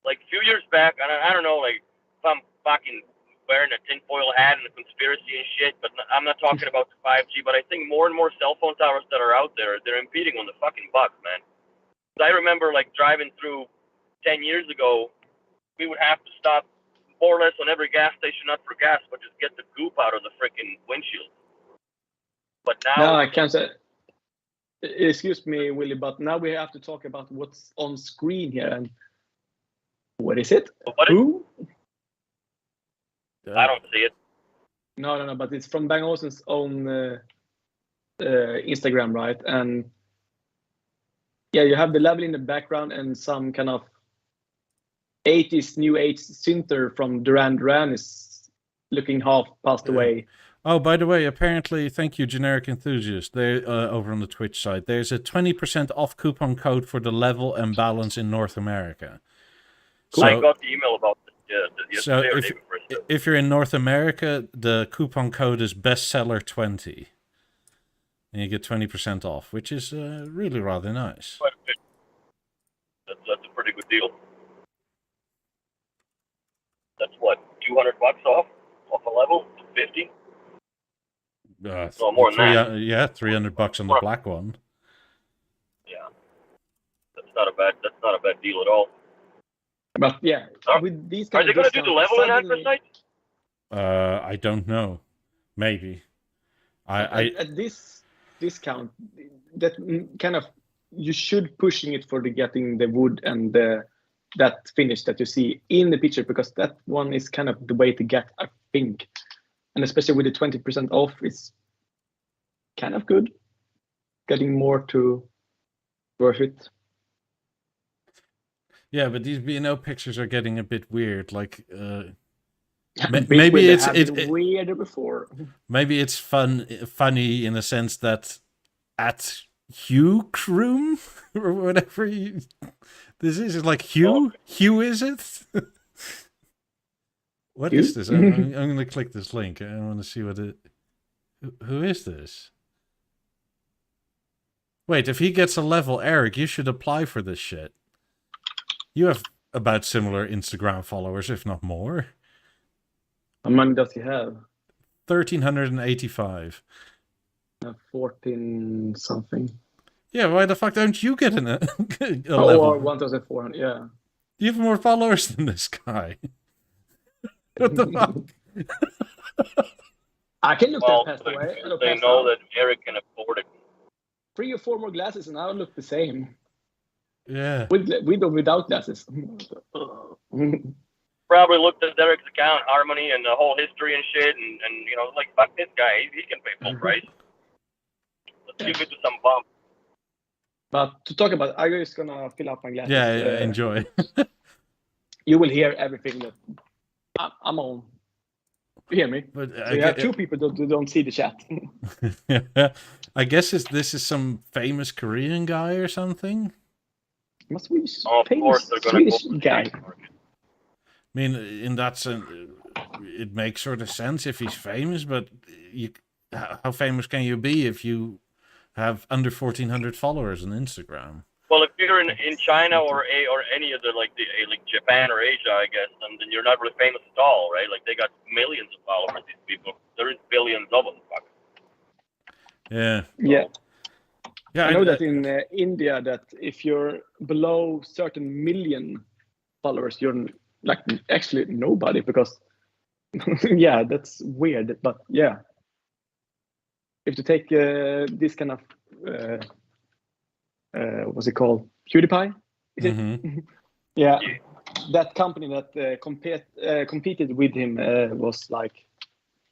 Like a few years back, and I don't know, if I'm fucking wearing a tinfoil hat and a conspiracy and shit, but I'm not talking about the 5G, but I think more and more cell phone towers that are out there, they're impeding on the fucking bugs, man. I remember, driving through 10 years ago, we would have to stop more or less on every gas station, not for gas, but just get the goop out of the freaking windshield. But now...
No, I can't say... Excuse me, Willie, but now we have to talk about what's on screen here. And what is it? Who?
I don't see it.
No, but it's from Bang Olufsen's own Instagram, right? And yeah, you have the level in the background and some kind of 80s new age synth from Duran Duran is looking half passed away.
Oh, by the way, apparently, thank you, Generic Enthusiast. They over on the Twitch side, there's a 20% off coupon code for the level and balance in North America.
Cool. So, I got the email about this. Yeah,
so if you're in North America, the coupon code is bestseller20, and you get 20% off, which is really rather nice.
That's a pretty good deal. That's what, $200 off a level, 50.
So
more than that.
Yeah, $300 on the black one.
Yeah, that's not a bad deal at all.
But yeah, with these
are they going to do the level in Anthracite?
I don't know. Maybe.
At this discount, that kind of you should pushing it for getting the wood and that finish that you see in the picture, because that one is kind of the way to get, I think. And especially with the 20% off, it's kind of good. Getting more to worth it.
Yeah, but these B&O pictures are getting a bit weird.
Maybe it's weirder before.
Maybe it's funny in the sense that at Hugh Kroom or whatever this is like Hugh. Hugh, is it? What
You?
is this? I'm going to click this link. I want to see what it... Who is this? Wait, if he gets a level, Eric, you should apply for this shit. You have about similar Instagram followers, if not more.
How many does he have?
1,385.
14 something.
Yeah, why the fuck don't you get a
Or
level?
1,400. Yeah.
You have more followers than this guy. What the fuck?
I can look
Well,
that past away.
they know that Eric can afford it.
3 or 4 more glasses and I'll look the same.
Yeah.
With or without glasses.
Probably looked at Derek's account, Harmony, and the whole history and shit, and you know, like, fuck this guy, he can pay full price. Let's give it to some bum.
But to talk about, I'm just gonna fill up my glasses.
Yeah, enjoy.
You will hear everything that I'm on. You hear me?
But
So you have 2 people that don't see the chat.
I guess this is some famous Korean guy or something.
Must be
Of course, they're gonna
Swedish
go
guy.
I mean, in that sense, it makes sort of sense if he's famous, but how famous can you be if you have under 1,400 followers on Instagram?
Well, if you're in China or any of the like Japan or Asia, I guess, then you're not really famous at all, right? Like they got millions of followers. These people, there is billions of them. Fuck.
Yeah.
Yeah.
Yeah,
I know that in India, that if you're below certain million followers, you're like actually nobody, because yeah, that's weird. But yeah, if you take this kind of what's it called, PewDiePie? Is it? Yeah, that company that competed with him was like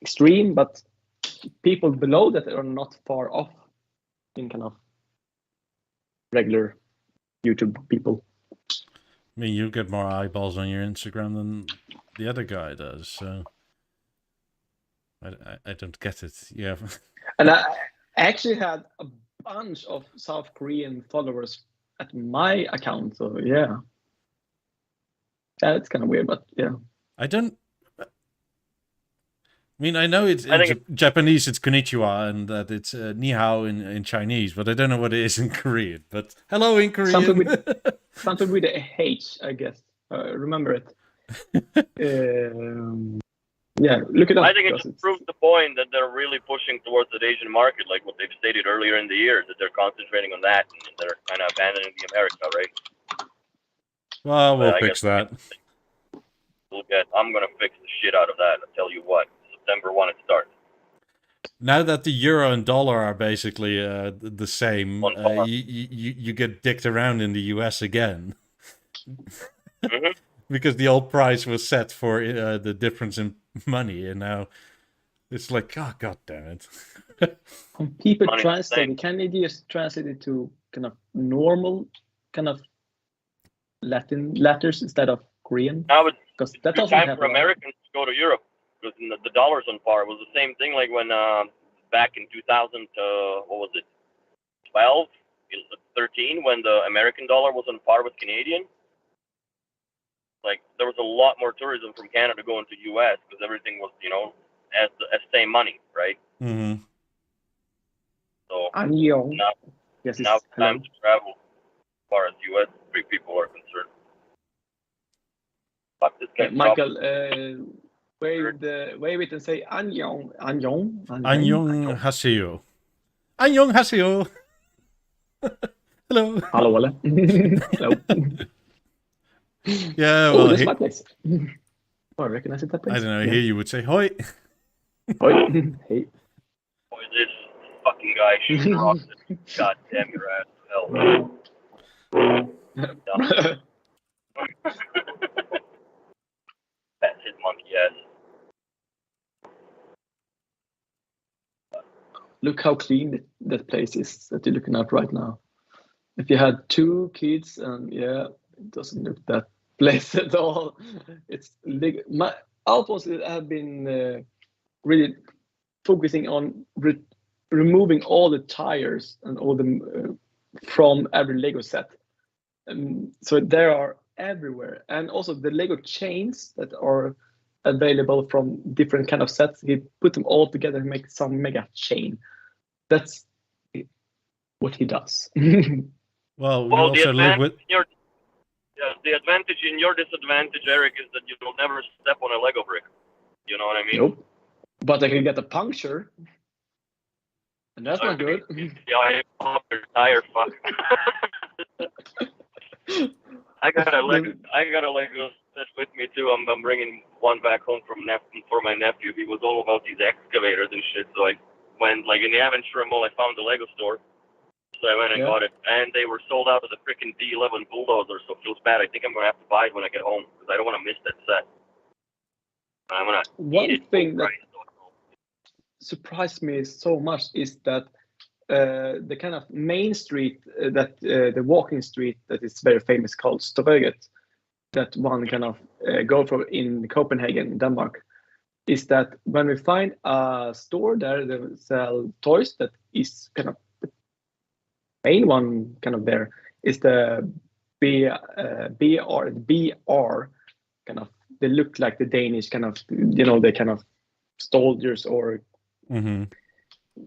extreme, but people below that are not far off in kind of regular YouTube people.
I mean, you get more eyeballs on your Instagram than the other guy does, so I don't get it. Yeah.
And I actually had a bunch of South Korean followers at my account, so yeah. It's kind of weird, but yeah.
I mean, I know it's
I think
Japanese, it's konnichiwa, and that it's ni hao in Chinese, but I don't know what it is in Korean. But hello in Korean.
Something with a H, I guess. Remember it. Yeah, look it up.
I think it just proves the point that they're really pushing towards the Asian market, like what they've stated earlier in the year, that they're concentrating on that and they're kind of abandoning the America, right?
Well, we'll fix that.
I'm going to fix the shit out of that. I'll tell you what. September 1 it starts.
Now that the euro and dollar are basically the same, you get dicked around in the US again.
Mm-hmm.
because the old price was set for the difference in money, and now it's like, oh, god damn it.
When people
Money's
translate,
insane.
can they just translate it to kind of normal, kind of Latin letters instead of Korean?
Now it's
Because that
it's
doesn't
time
happen.
for Americans to go to Europe because the dollar's on par. It was the same thing like when back in 2000, what was it, 12, 13, when the American dollar was on par with Canadian. Like there was a lot more tourism from Canada going to U.S. because everything was, you know, as same money, right?
Mm-hmm.
So
Anjo.
now,
Yes,
now
it's
it's time to travel as far as U.S. people are concerned. Fuck this guy.
Michael, wave it and say Anjong. Anjong.
Annyeong haseyo. Annyeong haseyo. Hello.
Hello, Olle. Hello.
Yeah,
Oh,
well,
this is my place. Oh, I recognize it that place.
I don't know. Here you would say hoi.
Oh, hey.
Boy, this fucking guy shooting rocks. God damn your ass to hell. That's his monkey ass.
Look how clean that place is that you're looking at right now. If you had 2 kids, and yeah, it doesn't look that place at all. It's Alphonse have been really focusing on removing all the tires and all the from every Lego set. So they are everywhere, and also the Lego chains that are available from different kind of sets. He put them all together and make some mega chain. That's what he does.
Well, we
Well,
also live with.
the advantage and your disadvantage, Eric, is that you'll never step on a Lego brick. You know what I mean?
Nope. But I can get a puncture. And that's not good.
Yeah, I pop your tire, fuck. I got a Lego set with me too. I'm bringing one back home for my nephew. He was all about these excavators and shit. So I went like in the Aventura Mall. I found the Lego store, so I went and got it. And they were sold out of the freaking D11 bulldozer. So it feels bad. I think I'm gonna have to buy it when I get home because I don't want to miss that set. I'm gonna.
One thing that surprised me so much is that the kind of main street the walking street that is very famous called Strøget, that one kind of go for in Copenhagen, Denmark, is that when we find a store there that sell toys, that is kind of the main one kind of there is the BR kind of, they look like the Danish kind of, the kind of soldiers or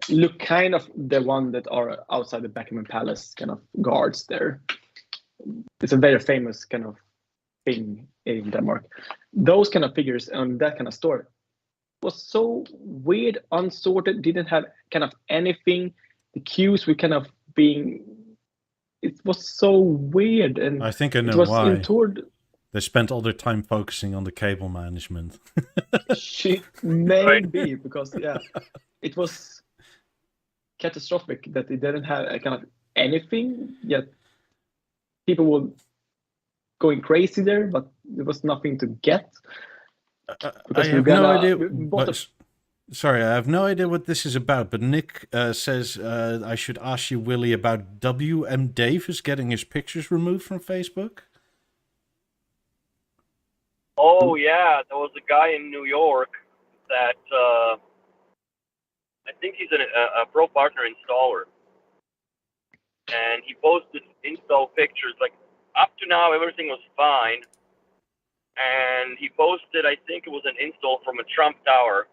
look kind of the one that are outside the Buckingham Palace kind of guards there. It's a very famous kind of thing in Denmark. Those kind of figures on that kind of store was so weird, unsorted, didn't have kind of anything. The queues were kind of it was so weird, and
I think I know why. They spent all their time focusing on the cable management.
Shit, maybe, because it was catastrophic that they didn't have a kind of anything, yet people were going crazy there, but there was nothing to get.
I have no idea. Sorry, I have no idea what this is about, but Nick says I should ask you, Willie, about W.M. Davis getting his pictures removed from Facebook.
Oh, yeah, there was a guy in New York that I think he's a pro partner installer. And he posted install pictures. Like, up to now, everything was fine. And he posted, I think it was an install from a Trump Tower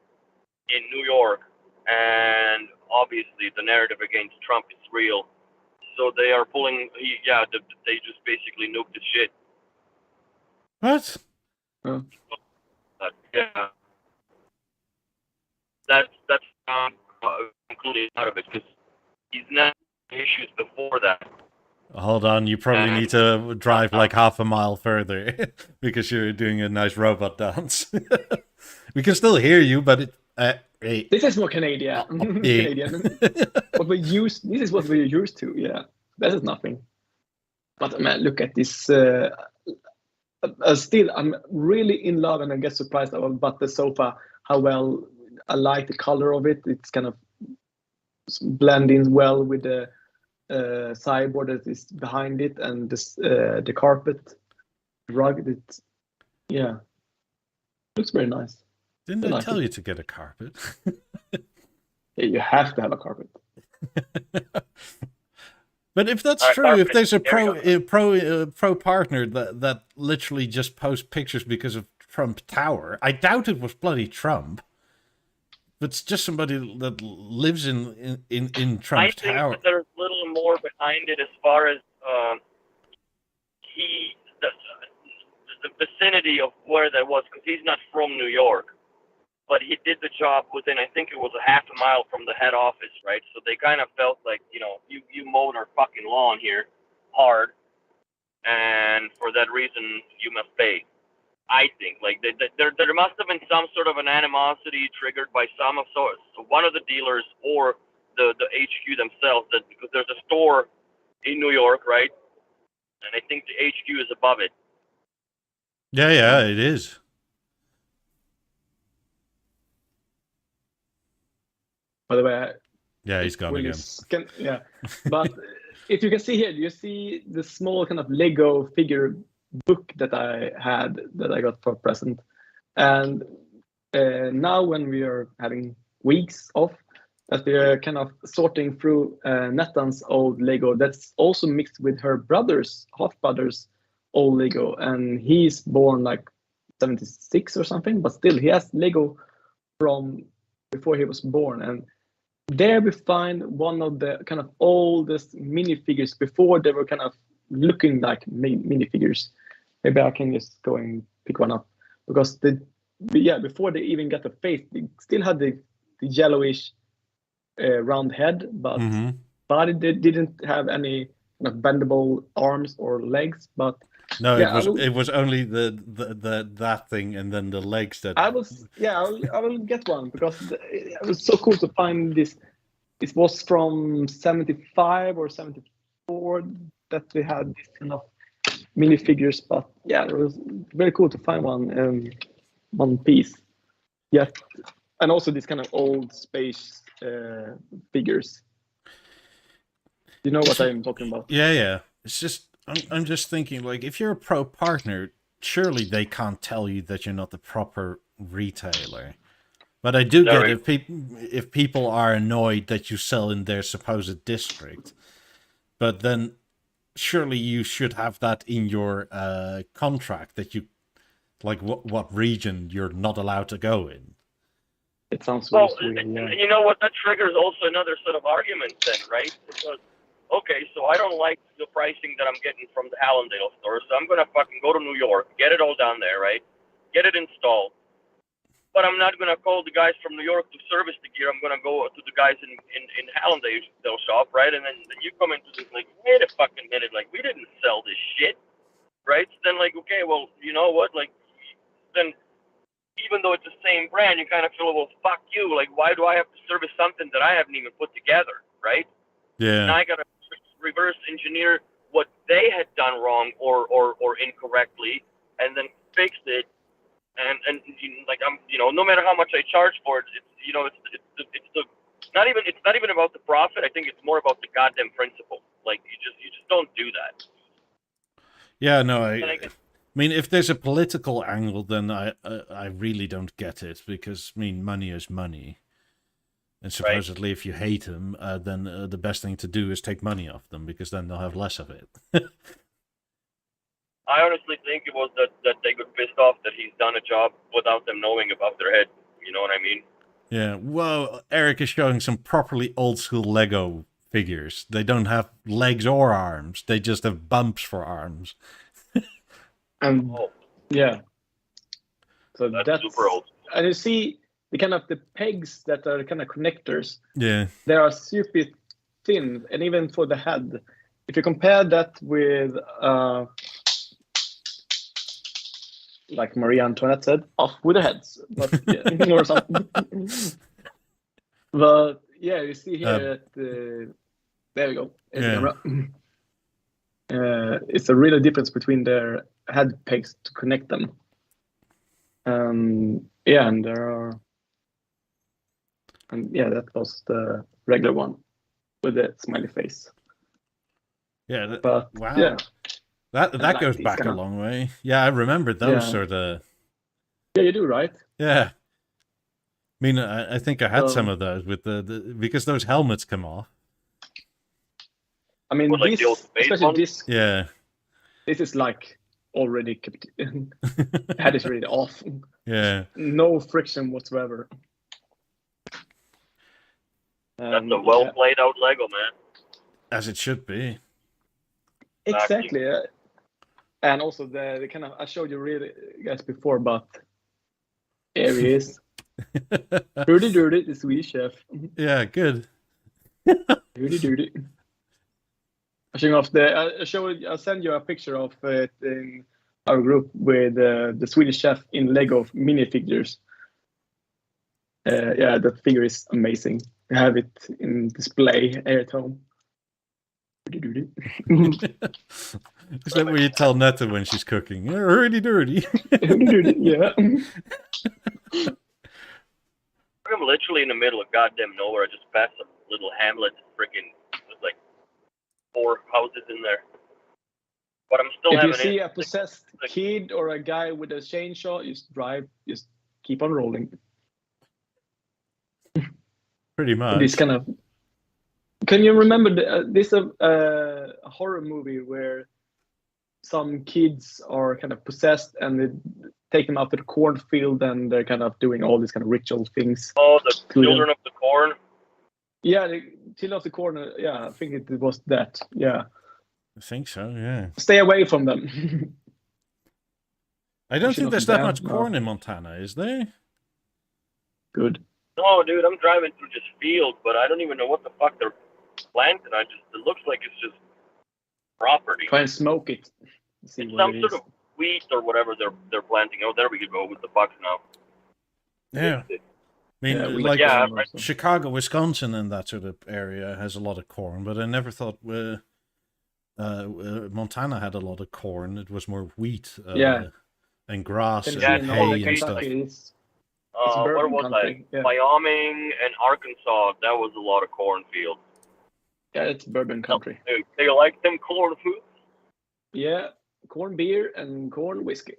in New York. And obviously, the narrative against Trump is real. So they are pulling, they just basically nuked the shit.
What?
Yeah. That's included out of it because he's not issues before that.
Hold on, you probably need to drive like half a mile further because you're doing a nice robot dance. We can still hear you, but
this is more Canadian. Canadian. This is what we're used to. Yeah, that is nothing. But man, look at this. Still, I'm really in love, and I get surprised about the sofa. How well I like the color of it. It's kind of blending well with the sideboard that is behind it, and this the carpet rug. Looks very nice.
Didn't I tell you to get a carpet?
Yeah, you have to have a carpet.
But if that's true, if there's a pro partner that literally just posts pictures because of Trump Tower, I doubt it was bloody Trump. But it's just somebody that lives in Trump Tower.
I think there's a little more behind it as far as the vicinity of where that was, because he's not from New York. But he did the job within, I think it was a half a mile from the head office, right? So they kind of felt like, you mowed our fucking lawn here hard, and for that reason, you must pay. I think, like, there must have been some sort of an animosity triggered by so one of the dealers or the HQ themselves, that because there's a store in New York, right? And I think the HQ is above it.
Yeah, it is.
By the way,
he's gone again.
But if you can see here, you see the small kind of Lego figure book that I got for a present. And now when we are having weeks off, that we are kind of sorting through Nathan's old Lego that's also mixed with her half brother's old Lego, and he's born like
76 or something, but still he has Lego from before he was born. And there we find one of the kind of oldest minifigures before they were kind of looking like minifigures. Maybe I can just go and pick one up, because before they even got the face, they still had the yellowish round head, but body didn't have any kind of bendable arms or legs. But
no,
yeah,
it was only the that thing and then the legs that
I will get one, because it was so cool to find this. It was from 75 or 74 that we had this kind of minifigures, but yeah, it was very cool to find one piece. Yeah, and also this kind of old space figures. You know what I'm talking about?
Yeah. It's just I'm just thinking, like, if you're a pro partner, surely they can't tell you that you're not the proper retailer. But I do get if people are annoyed that you sell in their supposed district, but then surely you should have that in your contract, that you, like, what region you're not allowed to go in.
It sounds
well,
weird, yeah.
you know what? That triggers also another set of arguments then, right? Because, okay, so I don't like the pricing that I'm getting from the Hallandale store, so I'm gonna fucking go to New York, get it all down there, right? Get it installed. But I'm not gonna call the guys from New York to service the gear. I'm gonna go to the guys in Hallandale shop, right? And then you come into this like, wait a fucking minute, like, we didn't sell this shit, right? So then, like, okay, well, you know what? Like, then even though it's the same brand, you kind of feel, well, fuck you. Like, why do I have to service something that I haven't even put together, right?
Yeah.
Now I gotta reverse engineer what they had done wrong or incorrectly, and then fix it. And like, I'm, you know, no matter how much I charge for it, it's, you know, it's not even about the profit. I think it's more about the goddamn principle. Like, you just don't do that.
Yeah, no, I mean, if there's a political angle, then I really don't get it, because, I mean, money is money. And supposedly, if you hate them, then the best thing to do is take money off them, because then they'll have less of it.
I honestly think it was that they got pissed off that he's done a job without them knowing above their head. You know what I mean?
Yeah. Well, Eric is showing some properly old school Lego figures. They don't have legs or arms. They just have bumps for arms.
Yeah. So that's
super old.
And you see the kind of the pegs that are kind of connectors.
Yeah.
They are super thin, and even for the head. If you compare that with like Marie Antoinette said, off with the heads, but yeah, or something. But yeah, you see here there we go. It's a real difference between their head pegs to connect them. Yeah, and there are, and yeah, that was the regular one with the smiley face.
Yeah,
but
wow.
Yeah.
That
like
goes back a long way. Yeah, I remember those sort of.
Yeah, you do, right?
Yeah. I mean, I think I had some of those with the because those helmets come off.
I mean,
like
this, especially this.
Yeah.
This is like already head is really off.
Yeah.
No friction whatsoever.
That's a well played out Lego, man.
As it should be.
Exactly. And also the kind of, I showed you really guys before, but here he is. Dirty, the Swedish chef.
Yeah, good.
Dirty. Showing off I'll send you a picture of it in our group with the Swedish chef in Lego minifigures. Yeah, that figure is amazing. I have it in display here at home.
Is that what you tell Netta when she's cooking? Dirty.
Yeah.
I'm literally in the middle of goddamn nowhere. I just passed some little hamlet, freaking, there's like 4 houses in there. But I'm still having.
If you see a possessed kid or a guy with a chainsaw, just keep on rolling.
Pretty much.
This kind of. Can you remember this horror movie where some kids are kind of possessed and they take them out to the cornfield, and they're kind of doing all these kind of ritual things.
Oh, the
to them.
children of the corn.
Yeah, the children of the corn. Yeah, I think it was that. Yeah,
I think so, yeah.
stay away from them.
I don't
should
think
not
there's
be
that
down,
much
no.
corn in Montana, is there?
Good.
No, dude, I'm driving through this field, but I don't even know what the fuck they're planting. It looks like it's just property.
Try and smoke it. See
It's
what
some
it
sort
is.
of wheat or whatever they're planting. Oh, there we go with the bucks now.
Yeah. I mean,
Yeah,
like
yeah,
right.
Chicago, Wisconsin, and that sort of area has a lot of corn, but I never thought Montana had a lot of corn. It was more wheat
Yeah.
and grass
Tennessee
and
and all
hay
that
and stuff.
Kentucky is
Where
bourbon
was
country,
I?
yeah.
Wyoming and Arkansas. That was a lot of cornfields.
yeah, it's bourbon country.
Dude, they like them corn foods.
Yeah, corn beer and corn whiskey.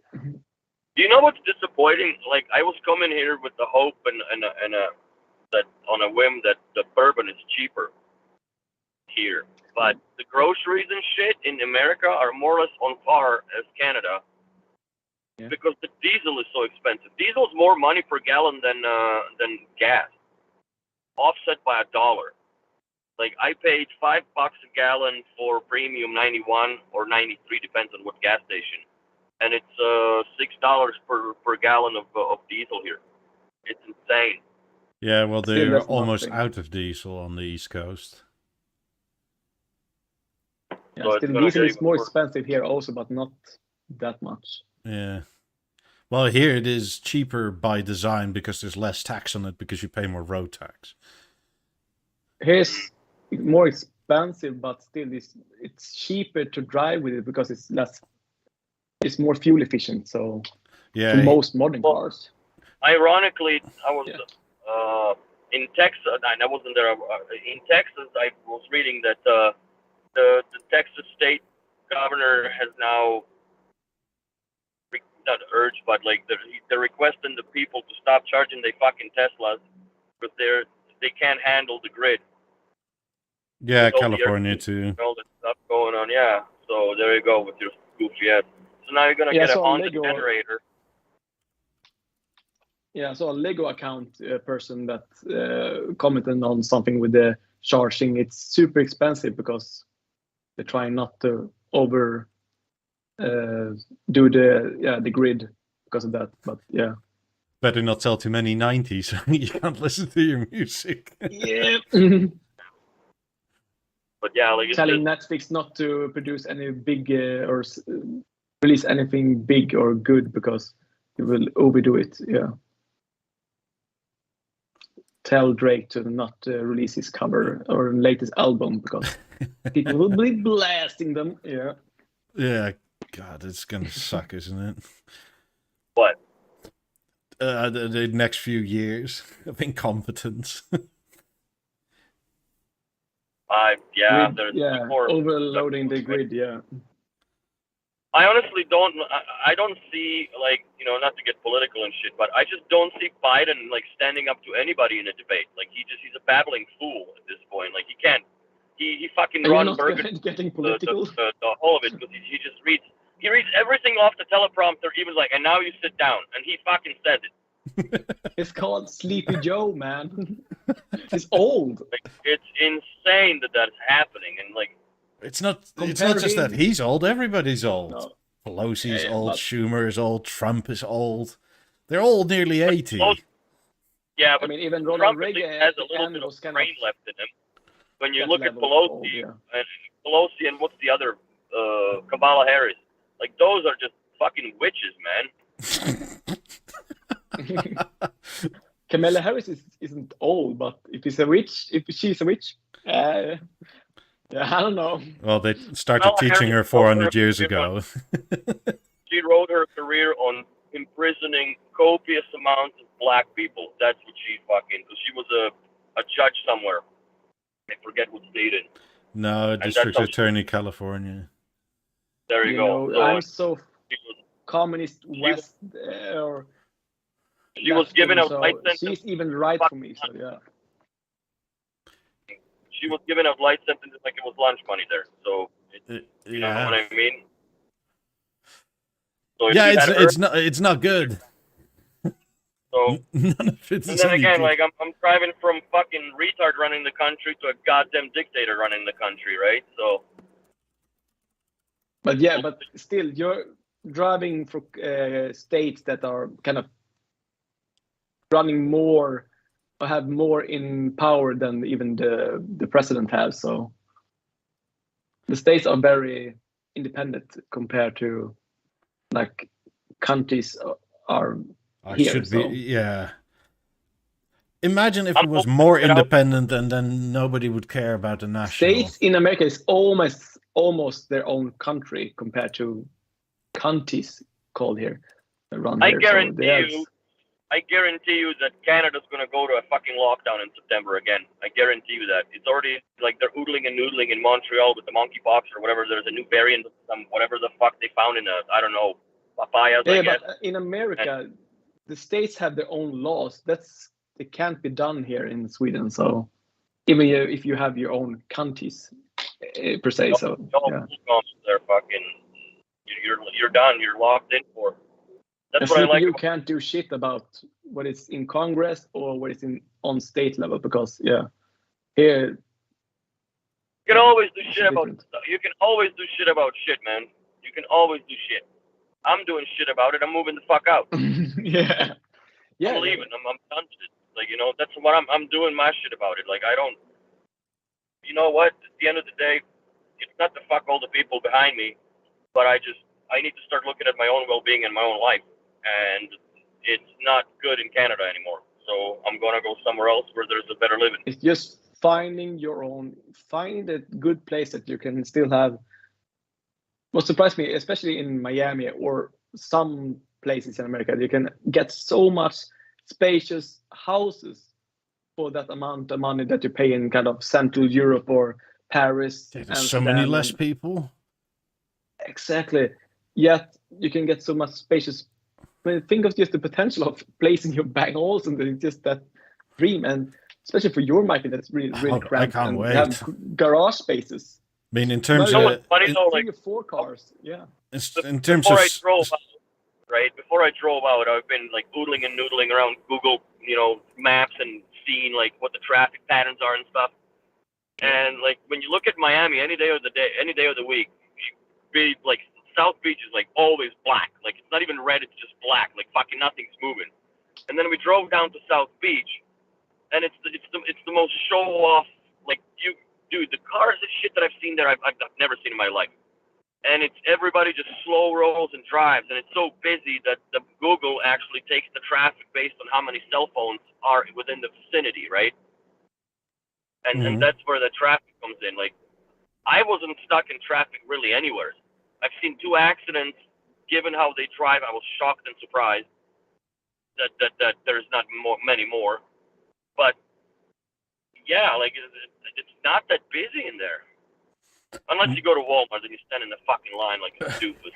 Do you know what's disappointing? Like I was coming here with the hope and that on a whim that the bourbon is cheaper here, but the groceries and shit in America are more or less on par as Canada.
Yeah.
Because the diesel is so expensive. Diesel's more money per gallon than gas, offset by $1. Like I paid $5 a gallon for premium 91 or 93, depends on what gas station, and it's $6 per gallon of diesel here. It's insane.
Yeah, well,
Still,
they're
that's
almost
nothing.
out of diesel on the East Coast.
Yeah,
So it's
still
gonna
diesel
get
is
even
more
worse.
expensive here also, but not that much.
Yeah. Well, here it is cheaper by design because there's less tax on it because you pay more road tax.
Here's more expensive, but still it's cheaper to drive with it because it's more fuel efficient. So
Yeah.
for most modern
Well,
cars.
Ironically, I was
Yeah.
in Texas. I wasn't there. In Texas, I was reading that the Texas state governor has now not urged, but like they're requesting the people to stop charging their fucking Teslas because they can't handle the grid.
Yeah,
With all the
California
air
too.
and all that stuff going on. Yeah. So there you go with your goofy ass. So now you're gonna
Yeah,
get a
so
Honda
Lego-
generator.
Yeah, so a Lego account person that commented on something with the charging. It's super expensive because they're trying not to over do the grid because of that. But yeah,
Better not sell too many 90s. You can't listen to your music.
yeah.
But yeah, like it's
Telling
just,
Netflix not to produce any big or release anything big or good because it will overdo it. Yeah. Tell Drake to not release his cover or latest album because people will be blasting them. Yeah.
Yeah, God, it's gonna suck, isn't it?
what?
The next few years of incompetence.
Grid,
There's
yeah.
more
Overloading the
stuff.
grid. Yeah.
I honestly don't. I don't see, like, not to get political and shit, but I just don't see Biden like standing up to anybody in a debate. Like he's a babbling fool at this point. Like he can't. He fucking
Are you
Ron
not
Burgundy
getting
the
political?
whole of it because he just reads. He reads everything off the teleprompter. He was like, and now you sit down, and he fucking says it.
It's called Sleepy Joe, man. He's old.
Like, it's insane that that's happening, and like.
It's not
Compare
just that
him-
he's old, everybody's old.
No.
Pelosi's
Yeah,
old,
but-
Schumer is old, Trump is old. They're all nearly 80.
Oh, yeah,
I
but
mean, even Ronald
Trump at
Reagan
least has a
at the
little
end
bit of
was kind
brain
of
left in him. When you
that
look at
level
Pelosi,
of old, yeah.
and what's the other, Kamala Harris, like those are just fucking witches, man.
Kamala Harris isn't old, but if she's a witch, yeah, I don't know.
Well, they started
Kamala
teaching her
Harris
400
over
years
everyone.
ago.
She wrote her career on imprisoning copious amounts of black people. That's what she fucking, because she was a judge somewhere. I forget what state in.
No,
that's
District
how-
Attorney, California.
There you go.
know,
So
I'm so
she was,
communist West or
she was given a
so
life sentence.
she's even right for me. So yeah,
She was given a life sentence like it was lunch money there. So you know
Yeah.
what I mean. So So if
Yeah,
you had
it's not good.
so.
None of it is
And then
any
again,
good.
like I'm driving from fucking retard running the country to a goddamn dictator running the country, right? So.
But yeah, but still, you're driving for states that are kind of running more or have more in power than even the president has. So the states are very independent compared to like countries are
I
here.
should
So
be, yeah. Imagine if
I'm
it was
hoping
more
to get out.
independent and then nobody would care about the national.
states in America is almost their own country compared to counties called here around
I
here.
guarantee you that Canada's going to go to a fucking lockdown in September again. I guarantee you that. It's already like they're oodling and noodling in Montreal with the monkeypox or whatever. There's a new variant of some whatever the fuck they found in I don't know, papayas, I guess.
But in America, the states have their own laws. It can't be done here in Sweden. So even if you have your own counties per se, so yeah.
They're fucking. You're done. You're locked in for. That's
And
what I like.
you can't do shit about what is in Congress or what is on state level because here
You can always do shit about.
different.
You can always do shit about shit, man. You can always do shit. I'm doing shit about it. I'm moving the fuck out.
yeah.
I'm leaving. I'm done with it. Like, you know, that's what I'm doing my shit about it. Like, I don't. You know what? At the end of the day, it's not to fuck all the people behind me, but I need to start looking at my own well-being and my own life, and it's not good in Canada anymore. So I'm gonna go somewhere else where there's a better living.
It's just finding a good place that you can still have. What surprised me, especially in Miami or some places in America, you can get so much spacious houses for that amount of money that you pay in kind of Central Europe or Paris.
There's so many less people.
Exactly. Yet you can get so much spacious. I mean, think of just the potential of placing your bag also, and it's just that dream. And especially for your market, that's really cramped.
I can't
and
wait.
You have garage spaces.
I mean, in terms
You know
of
what's funny though, like
3 or 4 cars. Yeah.
in terms
before
of
I drove out, right? Before I drove out, I've been like oodling and noodling around Google, you know, maps and seeing like what the traffic patterns are and stuff. And like when you look at Miami, any day of the week, be like South Beach is like always black. Like it's not even red, it's just black. Like fucking nothing's moving. And then we drove down to South Beach, and it's the most show off. Like dude, the cars and shit that I've seen there, I've never seen in my life. And it's everybody just slow rolls and drives, and it's so busy that the Google actually takes the traffic based on how many cell phones are within the vicinity, right? And that's where the traffic comes in. Like I wasn't stuck in traffic really anywhere. I've seen 2 accidents. Given how they drive, I was shocked and surprised that there's not many more. But yeah, like it's not that busy in there. Unless you go to Walmart, then you stand in the fucking line like a doofus.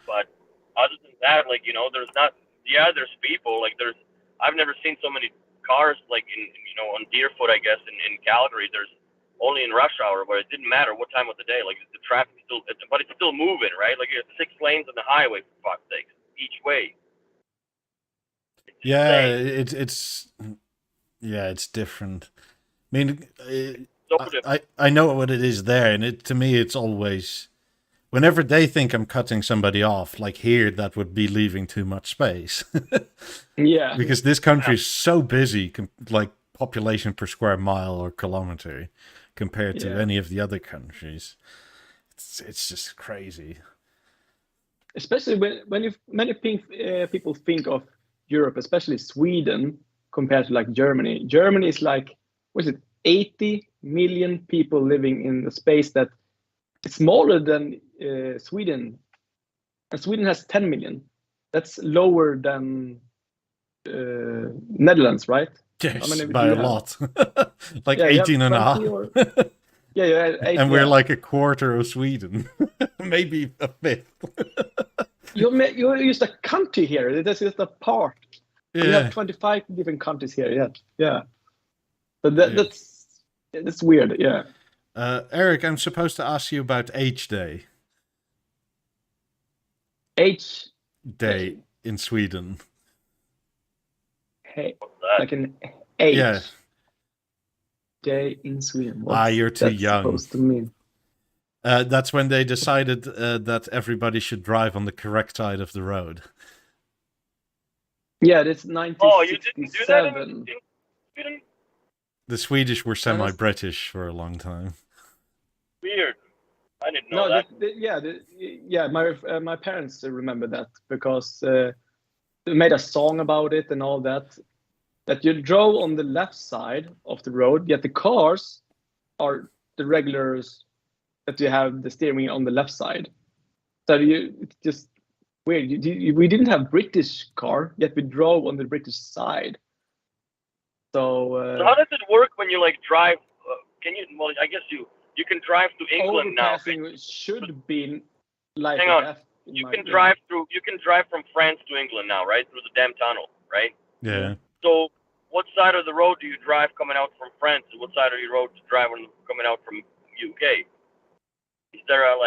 But other than that, like, you know, there's people. Like I've never seen so many cars like on Deerfoot, I guess, in Calgary. There's only in rush hour, but it didn't matter what time of the day. Like the traffic but it's still moving, right? Like you have 6 lanes on the highway for fuck's sakes, each way.
It's different. I mean,
So
I know what it is there, and to me, it's always whenever they think I'm cutting somebody off, like here, that would be leaving too much space.
Yeah.
Because this country is so busy, like population per square mile or kilometer, compared to any of the other countries. It's just crazy.
Especially when many people think of Europe, especially Sweden, compared to like Germany. Germany is like, what is it, 80 million people living in a space that is smaller than Sweden. And Sweden has 10 million. That's lower than Netherlands, right?
Yes, by a lot. Like 18 and a half.
Yeah, 18,
and we're like a quarter of Sweden. Maybe a fifth.
You're just a country here. That's just a part.
Yeah.
You have 25 different countries here. Yeah. So that's weird. Yeah.
Eric, I'm supposed to ask you about H Day.
H
Day in Sweden.
hey,
What's that?
like an H
Yeah.
day in Sweden. What's
You're too
that
young.
supposed to mean?
That's when they decided that everybody should drive on the correct side of the road.
Yeah, that's
Oh, you didn't do that in
1967.
Sweden?
The Swedish were semi-British for a long time.
Weird. I didn't know that.
My parents remember that because they made a song about it and all that. That you drove on the left side of the road, yet the cars are the regulars that you have the steering wheel on the left side. So it's just weird. We didn't have British car, yet we drove on the British side. So
So how does it work when you like drive? Can you? Well, I guess you can drive to England now.
overpassing should be like
Hang on.
that.
You can drive from France to England now, right? Through the damn tunnel, right?
Yeah.
So what side of the road do you drive coming out from France, and what side of your road to drive when coming out from UK? Is there a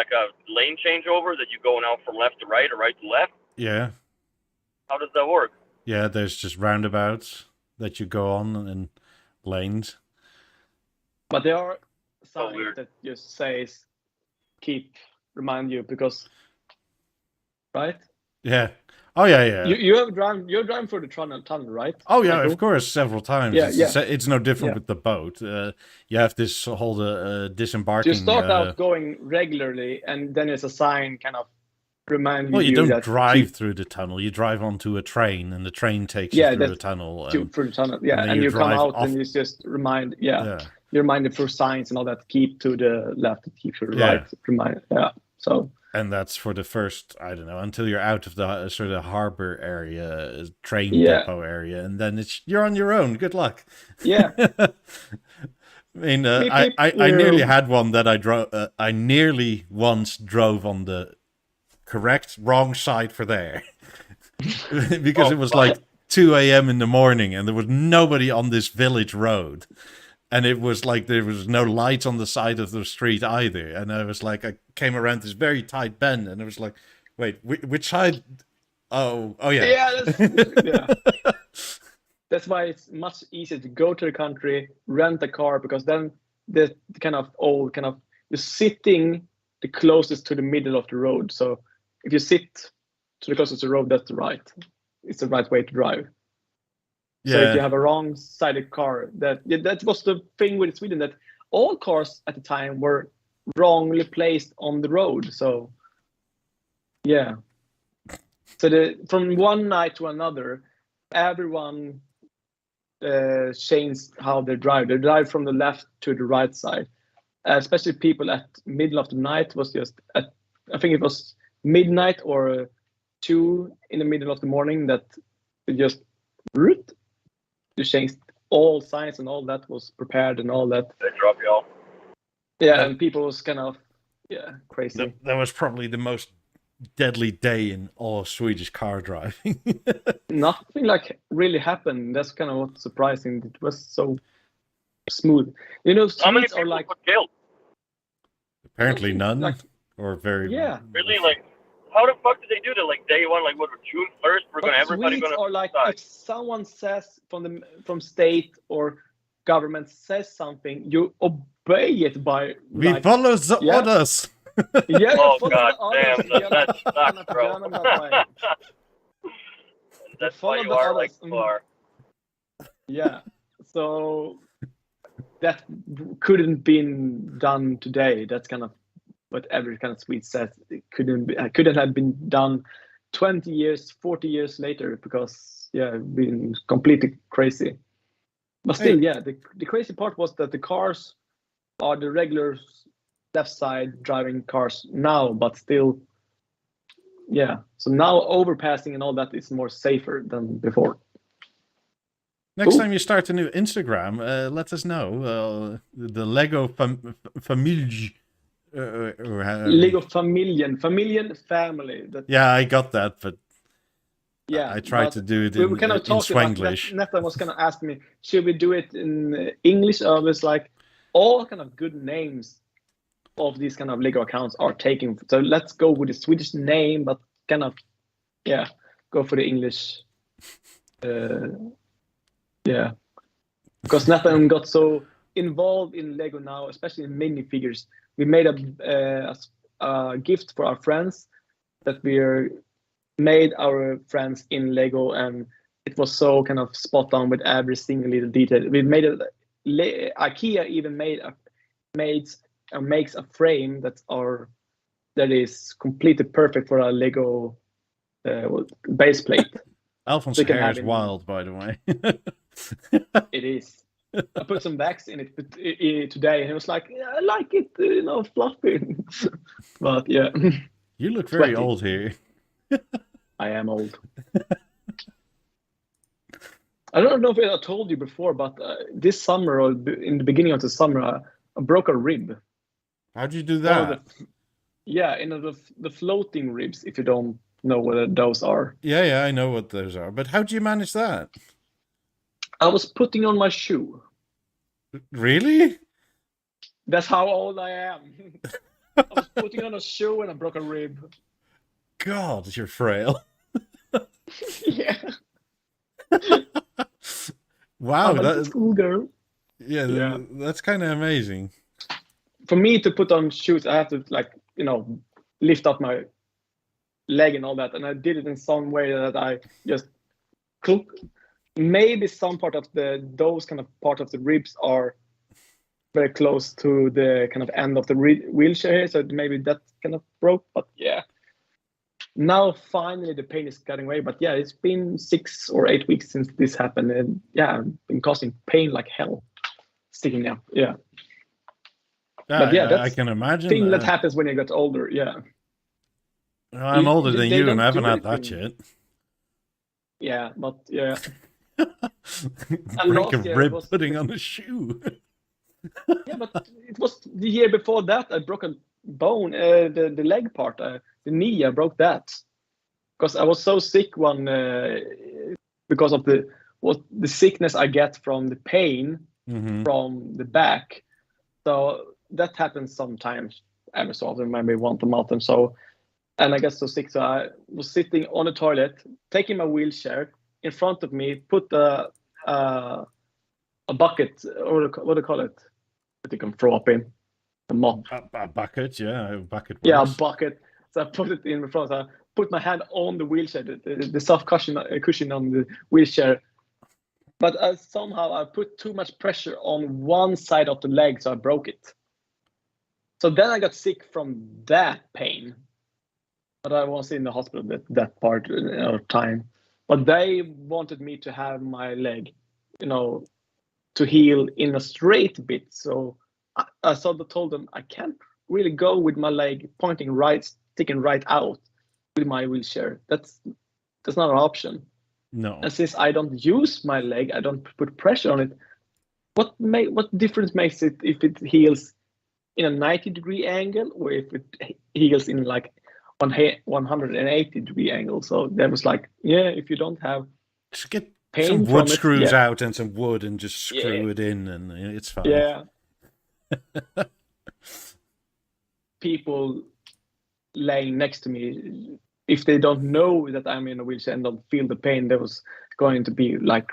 lane changeover that you go now from left to right or right to left?
Yeah.
How does that work?
Yeah, there's just roundabouts that you go on and lanes.
But there are
So
signs
weird.
that just says remind you because, right?
Yeah. Oh, yeah.
You're driving through the tunnel, right?
Oh, yeah,
Michael?
of course, several times.
Yeah,
It's no different
Yeah.
with the boat. You have this whole disembarking.
You start out going regularly, and then there's a sign kind of remind
Well, you don't
that
drive through the tunnel. You drive onto a train, and the train takes
Yeah,
you through the
that's
tunnel.
through the tunnel. Yeah,
then
and
you
you come
drive
out
off-
and it's just remind.
Yeah.
You're reminded through signs and all that. Keep to the left, keep to the
Yeah.
right. Remind. Yeah. So
And that's for the first, I don't know, until you're out of the sort of harbor area, train
Yeah.
depot area, and then you're on your own. Good luck.
yeah,
I mean,
Beep,
I
beep,
nearly
you.
had one that I drove. I nearly once drove on the wrong side for there because it was like 2 a.m. in the morning, and there was nobody on this village road. And it was like there was no lights on the side of the street either. And I was like, I came around this very tight bend, and it was like, wait, which side? Oh yeah.
yeah. That's why it's much easier to go to the country, rent a car, because then the you're sitting the closest to the middle of the road. So if you sit to the closest to the road, it's the right way to drive. So if you have a wrong-sided car, that was the thing with Sweden, that all cars at the time were wrongly placed on the road. So, yeah. So from one night to another, everyone changed how they drive. They drive from the left to the right side. Especially people at middle of the night was just I think it was midnight or 2 in the middle of the morning that it just root. You changed all signs and all that was prepared and all that.
They drop you off.
Yeah, and people was kind of crazy.
That was probably the most deadly day in all of Swedish car driving.
Nothing like really happened. That's kind of what's surprising. It was so smooth. You know,
How many
Swedes are
people
like
were killed?
Apparently none,
like-
or very.
Yeah.
Really? Like, how the fuck did they do that? Like day one, like what? June 1st, everybody
Swedes
gonna
are like
die.
if someone says from state or government says something, you obey it by
We
like,
follow the
Yeah.
orders.
yeah.
Oh
follow
god
the others,
damn,
yeah,
that sucks,
kind
bro.
of German that way.
That's
Follow
why you
the
are like
others.
you are.
Yeah, so that couldn't been done today. That's kind of what every kind of Swede says. It couldn't have been done 20 years, 40 years later because it'd been completely crazy. But still, the crazy part was that the cars are the regular left side driving cars now, but still, So now overpassing and all that is more safer than before.
Next
Cool.
time you start a new Instagram, let us know. The Lego Familie.
Lego Familjen family. That,
Yeah, I got that, but
yeah,
I tried
but
to do it
we
in,
were kind of
in
talking about
Swanglish.
Netta was kind of asking me, should we do it in English? I was like, all kind of good names of these kind of Lego accounts are taken. So let's go with the Swedish name, but kind of, yeah, go for the English. Yeah, because Nathan got so involved in Lego now, especially in minifigures. We made a gift for our friends that we made our friends in Lego, and it was so kind of spot on with every single little detail. We made it. IKEA even makes a frame that is completely perfect for a Lego base plate.
Alphonse's hair is wild, by the way.
It is. I put some wax in it today, and it was like, yeah, I like it, fluffy. But yeah.
You look very old here.
I am old. I don't know if I told you before, but this summer or in the beginning of the summer, I broke a rib.
How'd you do that?
The floating ribs, if you don't know what those are.
Yeah, I know what those are. But how'd you manage that?
I was putting on my shoe.
Really?
That's how old I am. I was putting on a shoe and I broke a rib.
God, you're frail.
Yeah.
Wow,
that's cool, girl.
Yeah, that's kind of amazing.
For me to put on shoes, I have to lift up my leg and all that, and I did it in some way that I just maybe some part of those kind of part of the ribs are very close to the kind of end of the wheelchair, so maybe that kind of broke. But yeah, now finally the pain is getting away. But yeah, it's been 6 or 8 weeks since this happened, and yeah, I've been causing pain like hell, sticking out. Yeah. But yeah, that's
I can imagine
thing that happens when you get older. Yeah.
Well, I'm older than you, and I haven't had that shit.
Yeah, but yeah.
Break a rib putting on a shoe.
Yeah, but it was the year before that I broke a bone, the leg part, the knee. I broke that because I was so sick because of the sickness I get from the pain from the back. So that happens sometimes, every so often, maybe once a month and so. And I got so sick, so I was sitting on the toilet, taking my wheelchair in front of me, put a bucket, or what do you call it? That you can throw up in, a mop.
A bucket, yeah, a bucket.
Yeah, a bucket. So I put it in front. So I put my hand on the wheelchair, the soft cushion on the wheelchair. But somehow I put too much pressure on one side of the leg, so I broke it. So then I got sick from that pain. But I was in the hospital that part of time. But they wanted me to have my leg, to heal in a straight bit. So I told them I can't really go with my leg pointing right, sticking right out with my wheelchair. That's not an option.
No.
And since I don't use my leg, I don't put pressure on it. What difference makes it if it heals in a 90-degree angle or if it heals in like 180-degree angle? So that was like, yeah, if you don't have
just get
pain
some wood screws
yeah.
out and some wood and just screw it in, and it's fine.
Yeah. People laying next to me, if they don't know that I'm in a wheelchair and don't feel the pain, there was going to be like,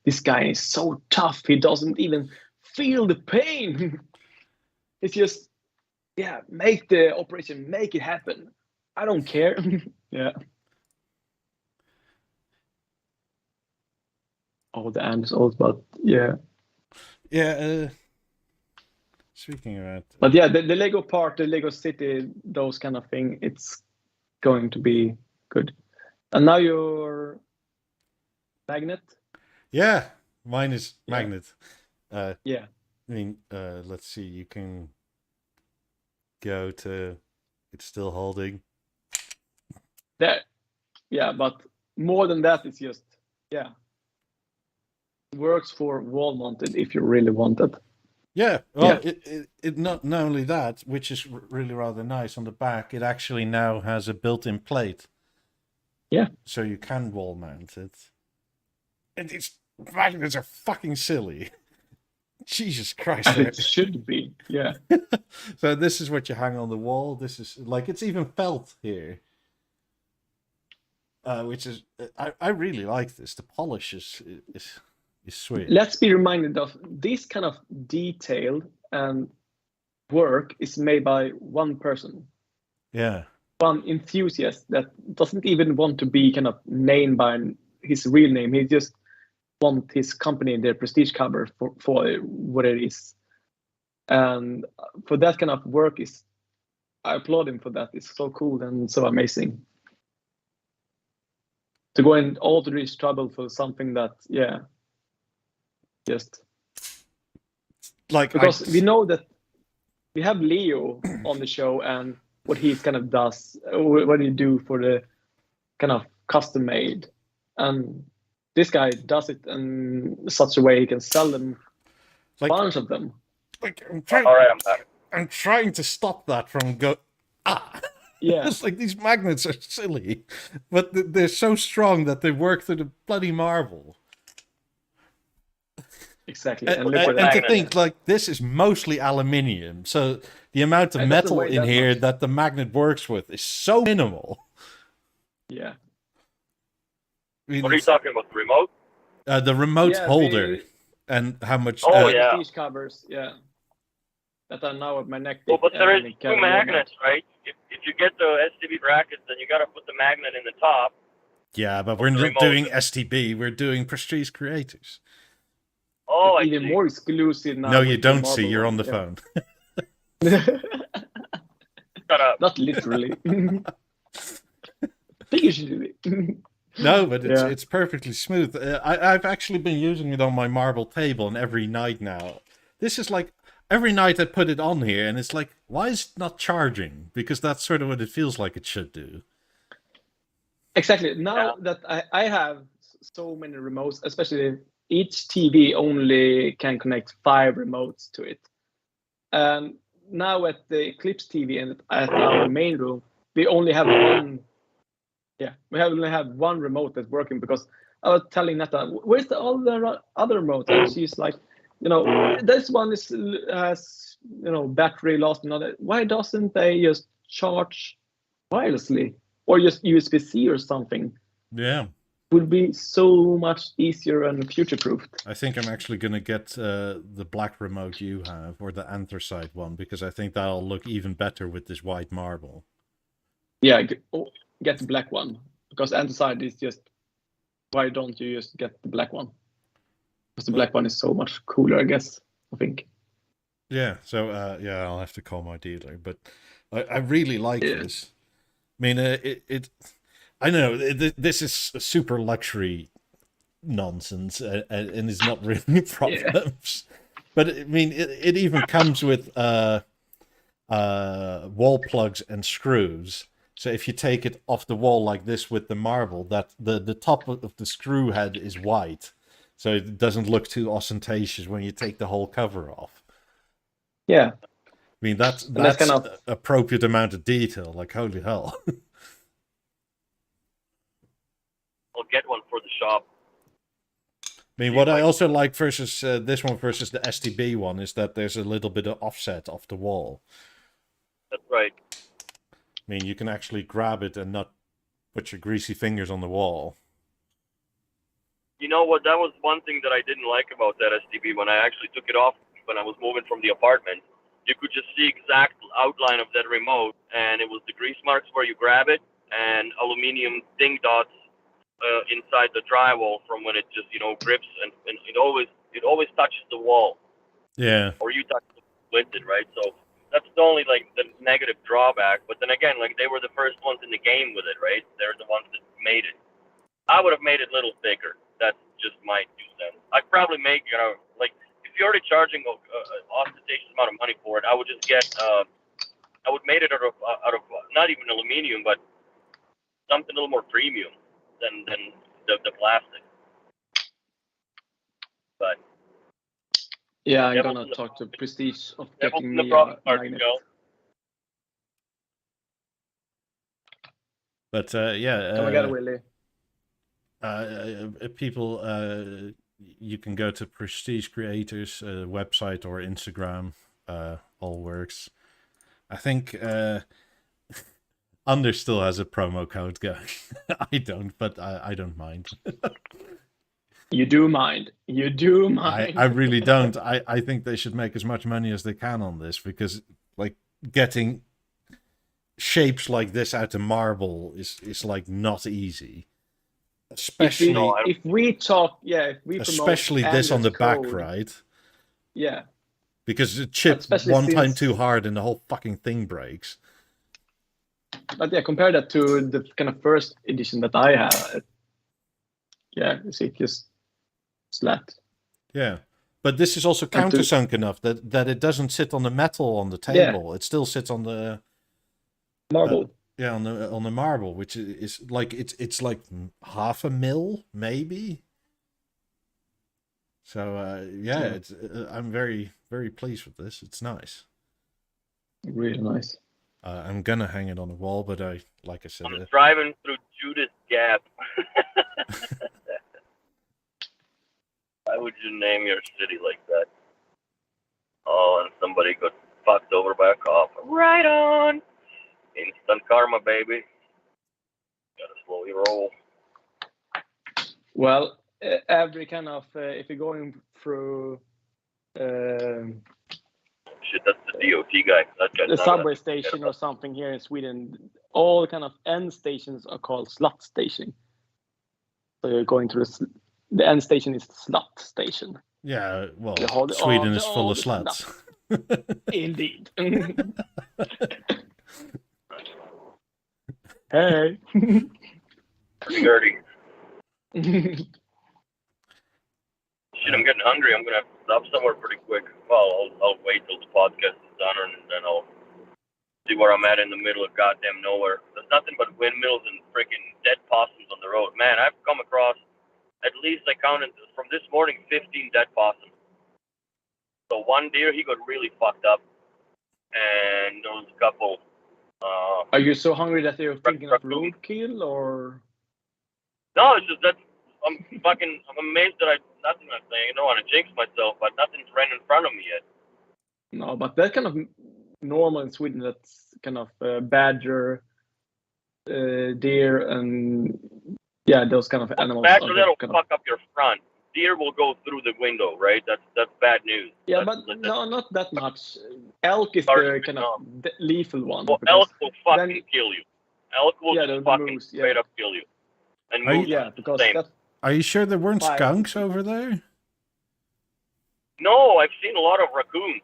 this guy is so tough, he doesn't even feel the pain. It's just, yeah, make the operation, make it happen. I don't care. Yeah. Oh, the end is old, but yeah.
Yeah. Speaking of that.
But yeah, the Lego part, the Lego City, those kind of thing, it's going to be good. And now your magnet?
Yeah, mine is magnet.
Yeah.
I mean, let's see, you can go to, it's still holding.
There. Yeah, but more than that, it's just, yeah. It works for wall mounted if you really want it.
Yeah, well, yeah. It not only that, which is really rather nice, on the back, it actually now has a built-in plate.
Yeah.
So you can wall mount it. And magnets are fucking silly. Jesus Christ.
As it should be. Yeah.
So this is what you hang on the wall. This is like, it's even felt here. Which is, I really like this. The polish is sweet.
Let's be reminded of this kind of detail and work is made by one person,
Yeah.
one enthusiast that doesn't even want to be kind of named by his real name. He just wants his company their prestige cover for what it is. And for that kind of work, I applaud him for that. It's so cool and so amazing. To go in all to this trouble for something that, yeah, just
Like,
because we know that we have Leo on the show and what he kind of does, what he do for the kind of custom made, and this guy does it in such a way he can sell them,
like,
bunch of them.
Like,
All right, I'm back.
I'm trying to stop that from
Yeah,
It's like these magnets are silly, but they're so strong that they work through the bloody marble.
exactly.
And,
look what
and to
it-
think, like, this is mostly aluminium, so the amount of
It doesn't
metal
weigh
in
that
here
much.
that the magnet works with is so minimal.
yeah,
I mean,
What are you talking about? The remote?
the remote
Yeah,
holder and how much.
Oh, yeah.
prestige covers, yeah, that are now at my neck.
Well, but there is
and
two magnets, right? If you get the STB brackets, then you got to put the magnet in the top.
Yeah, but we're
the
not
remote.
doing STB. We're doing Prestige Creators.
Oh, I
even
see.
more exclusive now.
No, you
with the
don't see.
marble
You're on the
one,
phone.
yeah.
Shut up.
Not literally. Figuratively.
No, but
Yeah.
it's perfectly smooth. I've actually been using it on my marble table, and every night now, this is like every night I put it on here, and it's like, why is it not charging? Because that's sort of what it feels like it should do.
Exactly. Now that I have so many remotes, especially each TV only can connect 5 remotes to it. And now at the Eclipse TV and at our main room, we only have one. Yeah, we only have one remote that's working because I was telling Netta, where's all the other remote? And she's like, this one has battery lost. Another. Why doesn't they just charge wirelessly or just USB-C or something?
Yeah.
Would be so much easier and future-proofed.
I think I'm actually going to get the black remote you have, or the anthracite one, because I think that'll look even better with this white marble.
Yeah, get the black one, because Anthracite is just, why don't you just get the black one? Because the black one is so much cooler, I guess, I think.
Yeah, so yeah, I'll have to call my dealer, but I really like this. I mean, I know this is super luxury nonsense, and it's not really problems. But I mean, it even comes with wall plugs and screws. So if you take it off the wall like this with the marble, that the top of the screw head is white, so it doesn't look too ostentatious when you take the whole cover off.
Yeah.
I mean, that's
kind of
appropriate amount of detail. Like, holy hell.
I'll get one for the shop.
I mean, what I also like versus this one versus the STB one is that there's a little bit of offset off the wall.
That's right.
I mean, you can actually grab it and not put your greasy fingers on the wall.
You know what? That was one thing that I didn't like about that STB when I actually took it off when I was moving from the apartment. You could just see exact outline of that remote, and it was the grease marks where you grab it and aluminum ding dots inside the drywall from when it just grips, and it always touches the wall.
Yeah.
Or you touch it with it, right? So that's the only the negative drawback. But then again, they were the first ones in the game with it, right? They're the ones that made it. I would have made it a little bigger. That's just my 2 cents. I'd probably make if you're already charging an ostentatious amount of money for it, I would just get I would made it out of not even aluminium, but something a little more premium than the plastic. But
yeah, I'm
Devil's
gonna
in the-
talk to Prestige of
Devil's
getting
in the
me
profit
a
margin,
magnet.
Joe.
But yeah.
Come and get it, Willie.
People you can go to Prestige Creators website or Instagram. All works. I think Under still has a promo code going. I don't, but I don't mind.
You do mind. You do mind.
I really don't. I think they should make as much money as they can on this, because like getting shapes like this out of marble is like not easy. Especially
if we talk, if we
especially
promote
this on the
Anders
back,
code,
right?
Yeah.
Because it chipped
Especially
one time
since-
too hard and the whole fucking thing breaks.
But yeah, compare that to the kind of first edition that I have. Yeah, you see, just flat.
Yeah. But this is also
And to-
countersunk enough that it doesn't sit on the metal on the table. It still sits on the
Marble.
on the marble, which is like it's like half a mil maybe. So it's I'm very very pleased with this. It's nice.
Really nice.
I'm gonna hang it on the wall, but like I said,
I'm driving through Judas Gap. Why would you name your city like that? Oh, and somebody got fucked over by a cop. Right on. Instant karma, baby. Gotta slowly roll.
Well, every kind of if you're going through
Shit, that's the DOT guy. That guy's
the
not
subway
a-
station or something here in Sweden, all kind of end stations are called slut station. So you're going to the end station is slut station.
yeah. Well,
The whole-
Sweden
all
is
the-
full
all
of
the
sluts.
Indeed. Hey.
Dirty. Shit, I'm getting hungry. I'm gonna have to stop somewhere pretty quick. Well, I'll wait till the podcast is done, and then I'll see where I'm at in the middle of goddamn nowhere. There's nothing but windmills and freaking dead possums on the road. Man, I've come across, at least I counted from this morning, 15 dead possums. So one deer, he got really fucked up, and there was a couple.
Are you so hungry that you're thinking of roadkill or?
No, it's just that I'm amazed that nothing I'm saying. I don't want to jinx myself, but nothing's ran in front of me yet.
No, but that's kind of normal in Sweden. That's kind of badger, deer, and those kind of animals.
Badger, that'll
kind
fuck up your front. Deer will go through the window, right? That's bad news.
Yeah,
That's-
but
that's-
no, not that much. Elk is
Sorry,
the kind of lethal one.
Well,
because
elk will fucking
then-
kill you. Elk will
Yeah,
just
the
fucking
moose,
straight
yeah.
up kill you. And
Are you-
moose,
Yeah, because
same.
that's
Are you sure there weren't
Fire.
skunks over there?
No, I've seen a lot of raccoons.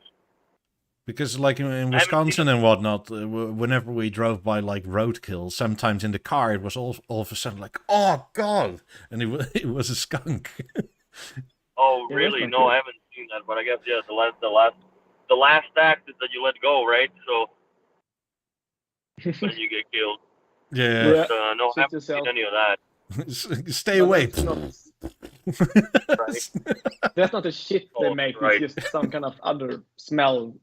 Because like in Wisconsin and whatnot, whenever we drove by like Roadkill, sometimes in the car it was all of a sudden like, oh god, and it was a skunk.
Oh,
Yeah,
really?
that's
No,
not
I haven't seen that. But I guess the last act is that you let go, right? So then you get killed.
Yeah,
Yeah.
But, no,
Shoot
I haven't
yourself.
seen any of that.
stay
but
away.
That's not,
Right?
that's not a shit they
Oh,
make.
right.
It's just some kind of other smell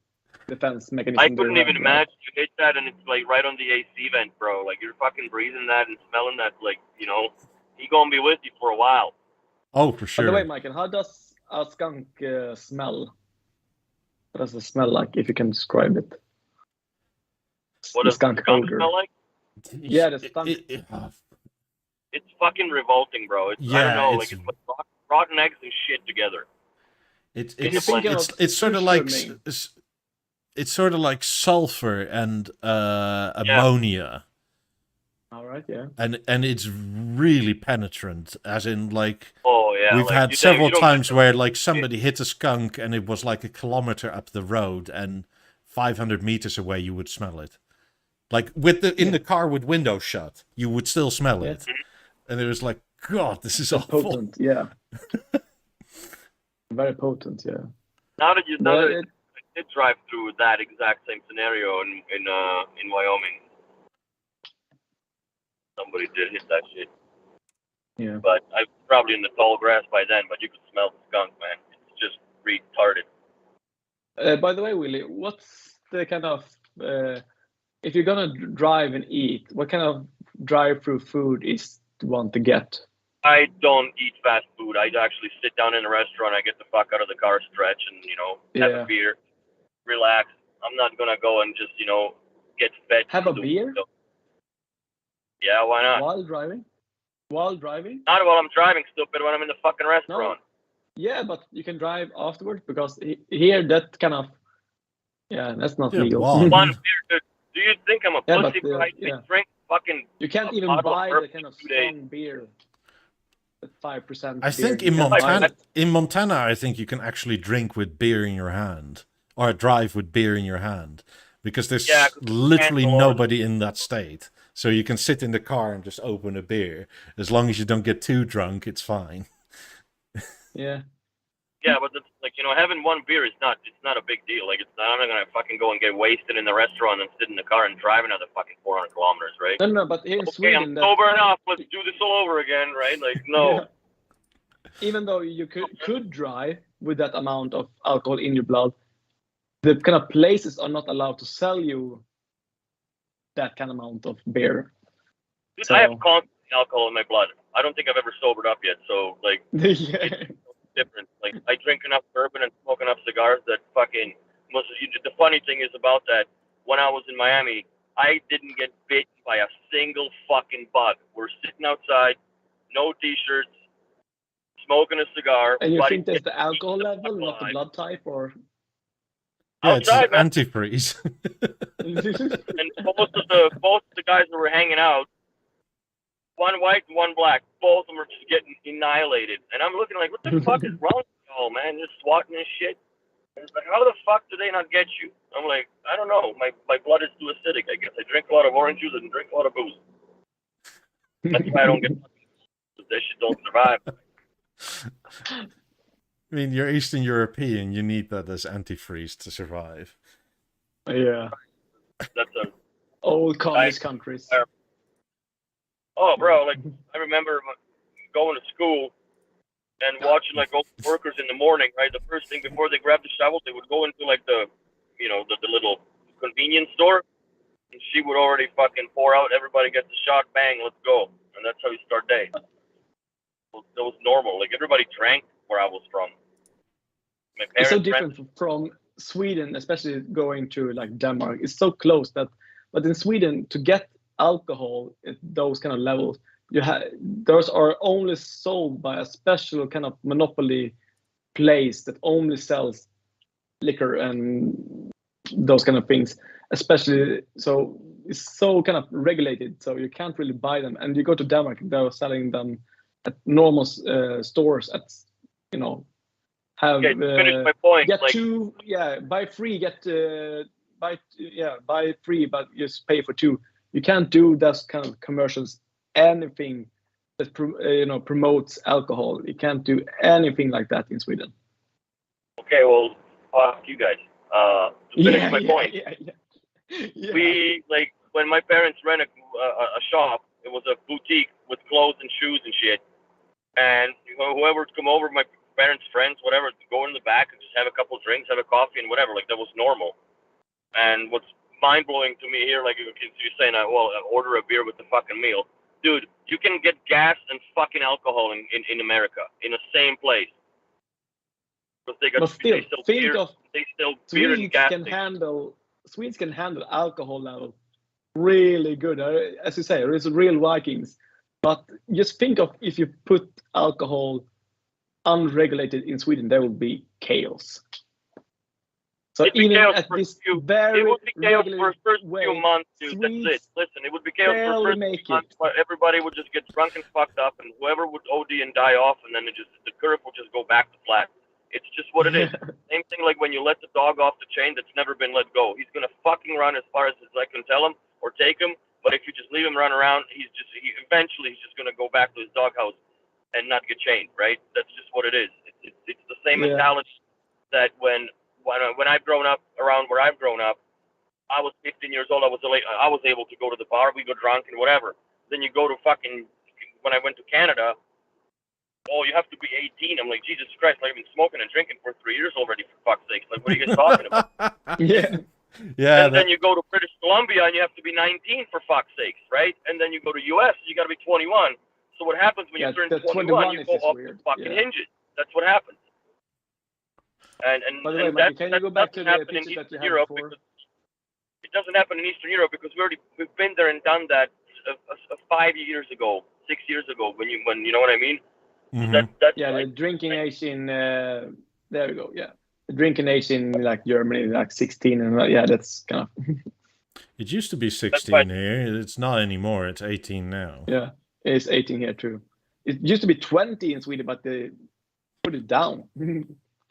defense mechanism.
I
they
couldn't
have,
even
right?
imagine you hit that and it's like right on the AC vent, bro. Like you're fucking breathing that and smelling that, like, you know, he gonna be with you for a while.
Oh, for
By the way,
sure.
Michael, how does a skunk smell? What does it smell like, if you can describe it?
What
The
does
skunk
skunk
odor.
smell like?
Yeah, the skunk.
It's fucking revolting, bro. It's I
Yeah,
don't know,
it's-
like it's like rotten eggs and shit together.
It's
If you think of
it's sort of
fish
like
swimming.
it's sort of like sulfur and ammonia,
All right, yeah.
and it's really penetrant. As in, like
Oh yeah.
we've
like,
had
you
several
don't-
times where like somebody hit a skunk and it was like a kilometer up the road, and 500 meters away you would smell it. Like with in the car with windows shut, you would still smell
Yeah.
it, and it was like, God, this is
It's
awful.
potent, yeah. Very potent, yeah.
Now that you
But
know that
it-
I did drive through that exact same scenario in Wyoming. Somebody did hit that shit.
yeah.
But I was probably in the tall grass by then, but you could smell the skunk, man. It's just retarded.
By the way, Willie, what's the kind of if you're gonna drive and eat, what kind of drive-through food is the one to get?
I don't eat fast food. I actually sit down in a restaurant. I get the fuck out of the car, stretch, and have a beer, relax. I'm not gonna go and just get fed.
Have a beer?
Yeah, why not?
While driving? While driving?
Not while I'm driving, stupid. When I'm in the fucking restaurant.
No. Yeah, but you can drive afterwards because here that kind of that's not legal.
Wow.
One beer, dude. Do you think I'm a pussy? I drink fucking.
You can't even buy the kind of strong beer. 5%.
I think in Montana, I think you can actually drink with beer in your hand or drive with beer in your hand because there's literally nobody in that state. So you can sit in the car and just open a beer. As long as you don't get too drunk, it's fine.
Yeah.
Yeah, but it's like having one beer is not a big deal. Like I'm not gonna fucking go and get wasted in the restaurant and sit in the car and drive another fucking 400 kilometers, right?
No, but here in Sweden,
I'm sober enough. Let's do this all over again, right? Like no.
Even though you could drive with that amount of alcohol in your blood, the kind of places are not allowed to sell you that kind of amount of beer.
Dude, I have constant alcohol in my blood. I don't think I've ever sobered up yet. So like, it's different. Like I drink enough bourbon and smoke enough cigars that fucking. The funny thing is about that. When I was in Miami, I didn't get bit by a single fucking bug. We're sitting outside, no t-shirts, smoking a cigar.
And you think that's the alcohol level, not the blood type, or?
Yeah, outside, it's antifreeze.
And both of the guys that were hanging out, one white and one black, both of them are just getting annihilated. And I'm looking like, what the fuck is wrong with y'all, man? Just swatting this shit. And it's like, how the fuck do they not get you? I'm like, I don't know. My blood is too acidic, I guess. I drink a lot of orange juice and drink a lot of booze. That's why I don't get this shit don't survive.
I mean, you're Eastern European. You need that as antifreeze to survive.
Yeah.
That's a
old communist countries.
Oh, bro! Like I remember going to school and watching like old workers in the morning. Right, the first thing before they grabbed the shovel, they would go into like the little convenience store, and she would already fucking pour out. Everybody gets a shot, bang, let's go, and that's how you start day. That was normal. Like everybody drank where I was from.
It's so different from Sweden, especially going to like Denmark. It's so close but in Sweden, to get alcohol at those kind of levels, those are only sold by a special kind of monopoly place that only sells liquor and those kind of things. Especially, so it's so kind of regulated, so you can't really buy them. And you go to Denmark, they're selling them at normal stores at
finish my point.
Get like, two, buy free, buy free, but just pay for two. You can't do those kind of commercials. Anything that promotes alcohol, you can't do anything like that in Sweden.
Okay, well, fuck you guys. To finish my point, we like when my parents rent a shop. It was a boutique with clothes and shoes and shit. And whoever would come over, my parents' friends, whatever, go in the back and just have a couple of drinks, have a coffee and whatever. Like that was normal. And what's mind blowing to me here, like you're saying, order a beer with the fucking meal, dude. You can get gas and fucking alcohol in America in the same place. But they got
Swedes can handle alcohol level really good. As you say, it's real Vikings. But just think of if you put alcohol unregulated in Sweden, there will be chaos. So even at this very
it would be chaos for the first few months, dude. That's it. Listen, it would be chaos for the first few months, but everybody would just get drunk and fucked up, and whoever would OD and die off, and then the curve will just go back to flat. It's just what it is. Same thing like when you let the dog off the chain that's never been let go. He's gonna fucking run as far as I can tell him or take him. But if you just leave him run around, eventually he's just gonna go back to his doghouse and not get chained, right? That's just what it is. It's the same mentality that when I've grown up around where I've grown up, I was 15 years old. I was able to go to the bar. We go drunk and whatever. Then you go to when I went to Canada. Oh, you have to be 18. I'm like, Jesus Christ! I've been smoking and drinking for 3 years already. For fuck's sake! Like, what are you guys talking about?
Yeah.
And then you go to British Columbia and you have to be 19 for fuck's sakes, right? And then you go to US, you got to be 21. So what happens when you turn
the
21, you
is
go
just
off
weird.
the fucking
Yeah.
hinges. That's what happens. And
By the way,
and
Mikey,
that,
can you
that
go back to
doesn't
the
happen in
picture that you
Eastern
had
Europe
before?
because it doesn't happen in Eastern Europe because we've been there and done that 5 years ago, 6 years ago. When you know what I mean?
Mhm.
That's
Yeah,
like,
the drinking age in there we go. Yeah, the drinking age in like Germany, like 16, and yeah, that's kind of
It used to be
right.
16 here. It's not anymore. It's 18 now.
yeah, it's 18 here too. It used to be 20 in Sweden, but they put it down to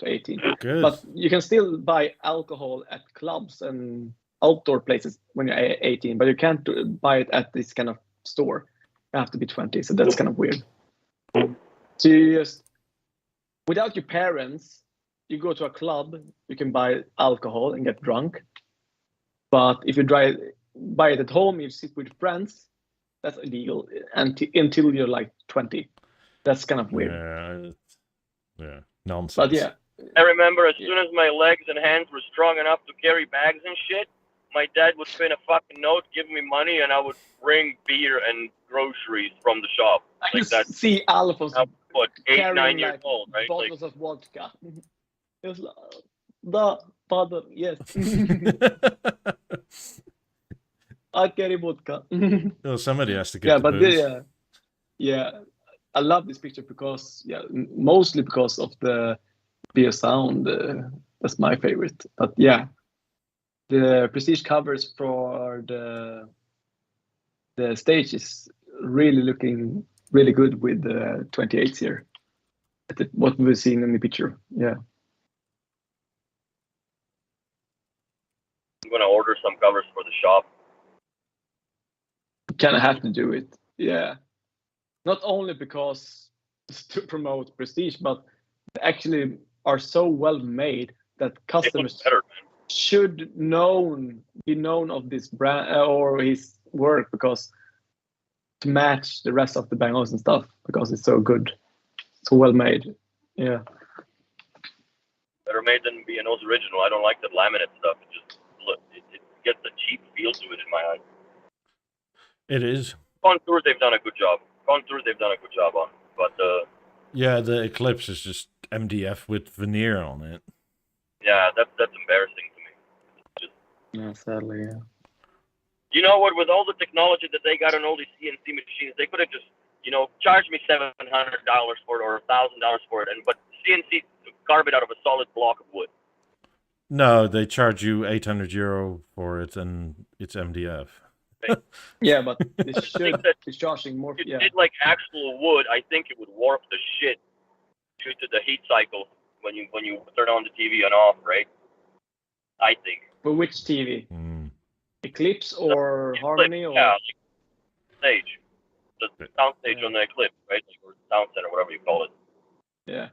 18.
Good.
But you can still buy alcohol at clubs and outdoor places when you're 18, but you can't buy it at this kind of store. You have to be 20, so that's kind of weird. So you just, without your parents, you go to a club, you can buy alcohol and get drunk. But if you buy it at home, you sit with friends, that's illegal until you're like 20. That's kind of weird.
Yeah, nonsense.
But yeah,
I remember as soon as my legs and hands were strong enough to carry bags and shit, my dad would spin a fucking note, give me money, and I would bring beer and groceries from the shop.
I
Like
just
that.
see Alphonse
What, 8,
carrying
9 years
like
old, right? Like,
bottles of vodka. It was like, the father, yes. I carry vodka.
Well, somebody has to get
Yeah,
the
but
booze.
yeah, I love this picture because mostly because of the Bio sound. That's my favorite. But yeah, the prestige covers for the stage is really looking really good with the 28s here. What we've seen in the picture. Yeah.
I'm gonna order some covers for the shop.
Kind of have to do it. Yeah. Not only because to promote prestige, but they actually are so well made that
It
customers
looks better.
should be known of this brand or his work because to match the rest of the bangles and stuff because it's so good, so well made. Yeah.
Better made than B&O's original. I don't like the laminate stuff. It just it gets a cheap feel to it in my eyes.
It is.
Contours, they've done a good job. On, but
Yeah, the Eclipse is just MDF with veneer on it.
yeah, that's embarrassing to me.
Yeah, sadly, yeah.
You know what? With all the technology that they got on all these CNC machines, they could have just, charged me $700 for it or $1,000 for it, but CNC carve it out of a solid block of wood.
No, they charge you €800 for it, and it's MDF.
Yeah, but they should be charging more.
If you
Yeah.
did like actual wood, I think it would warp the shit due to the heat cycle when you turn on the TV and off, right? I think.
But which TV? Eclipse or Harmony or?
Yeah, like stage. The sound stage on the Eclipse, right? Or sound center, whatever you call it.
Yeah.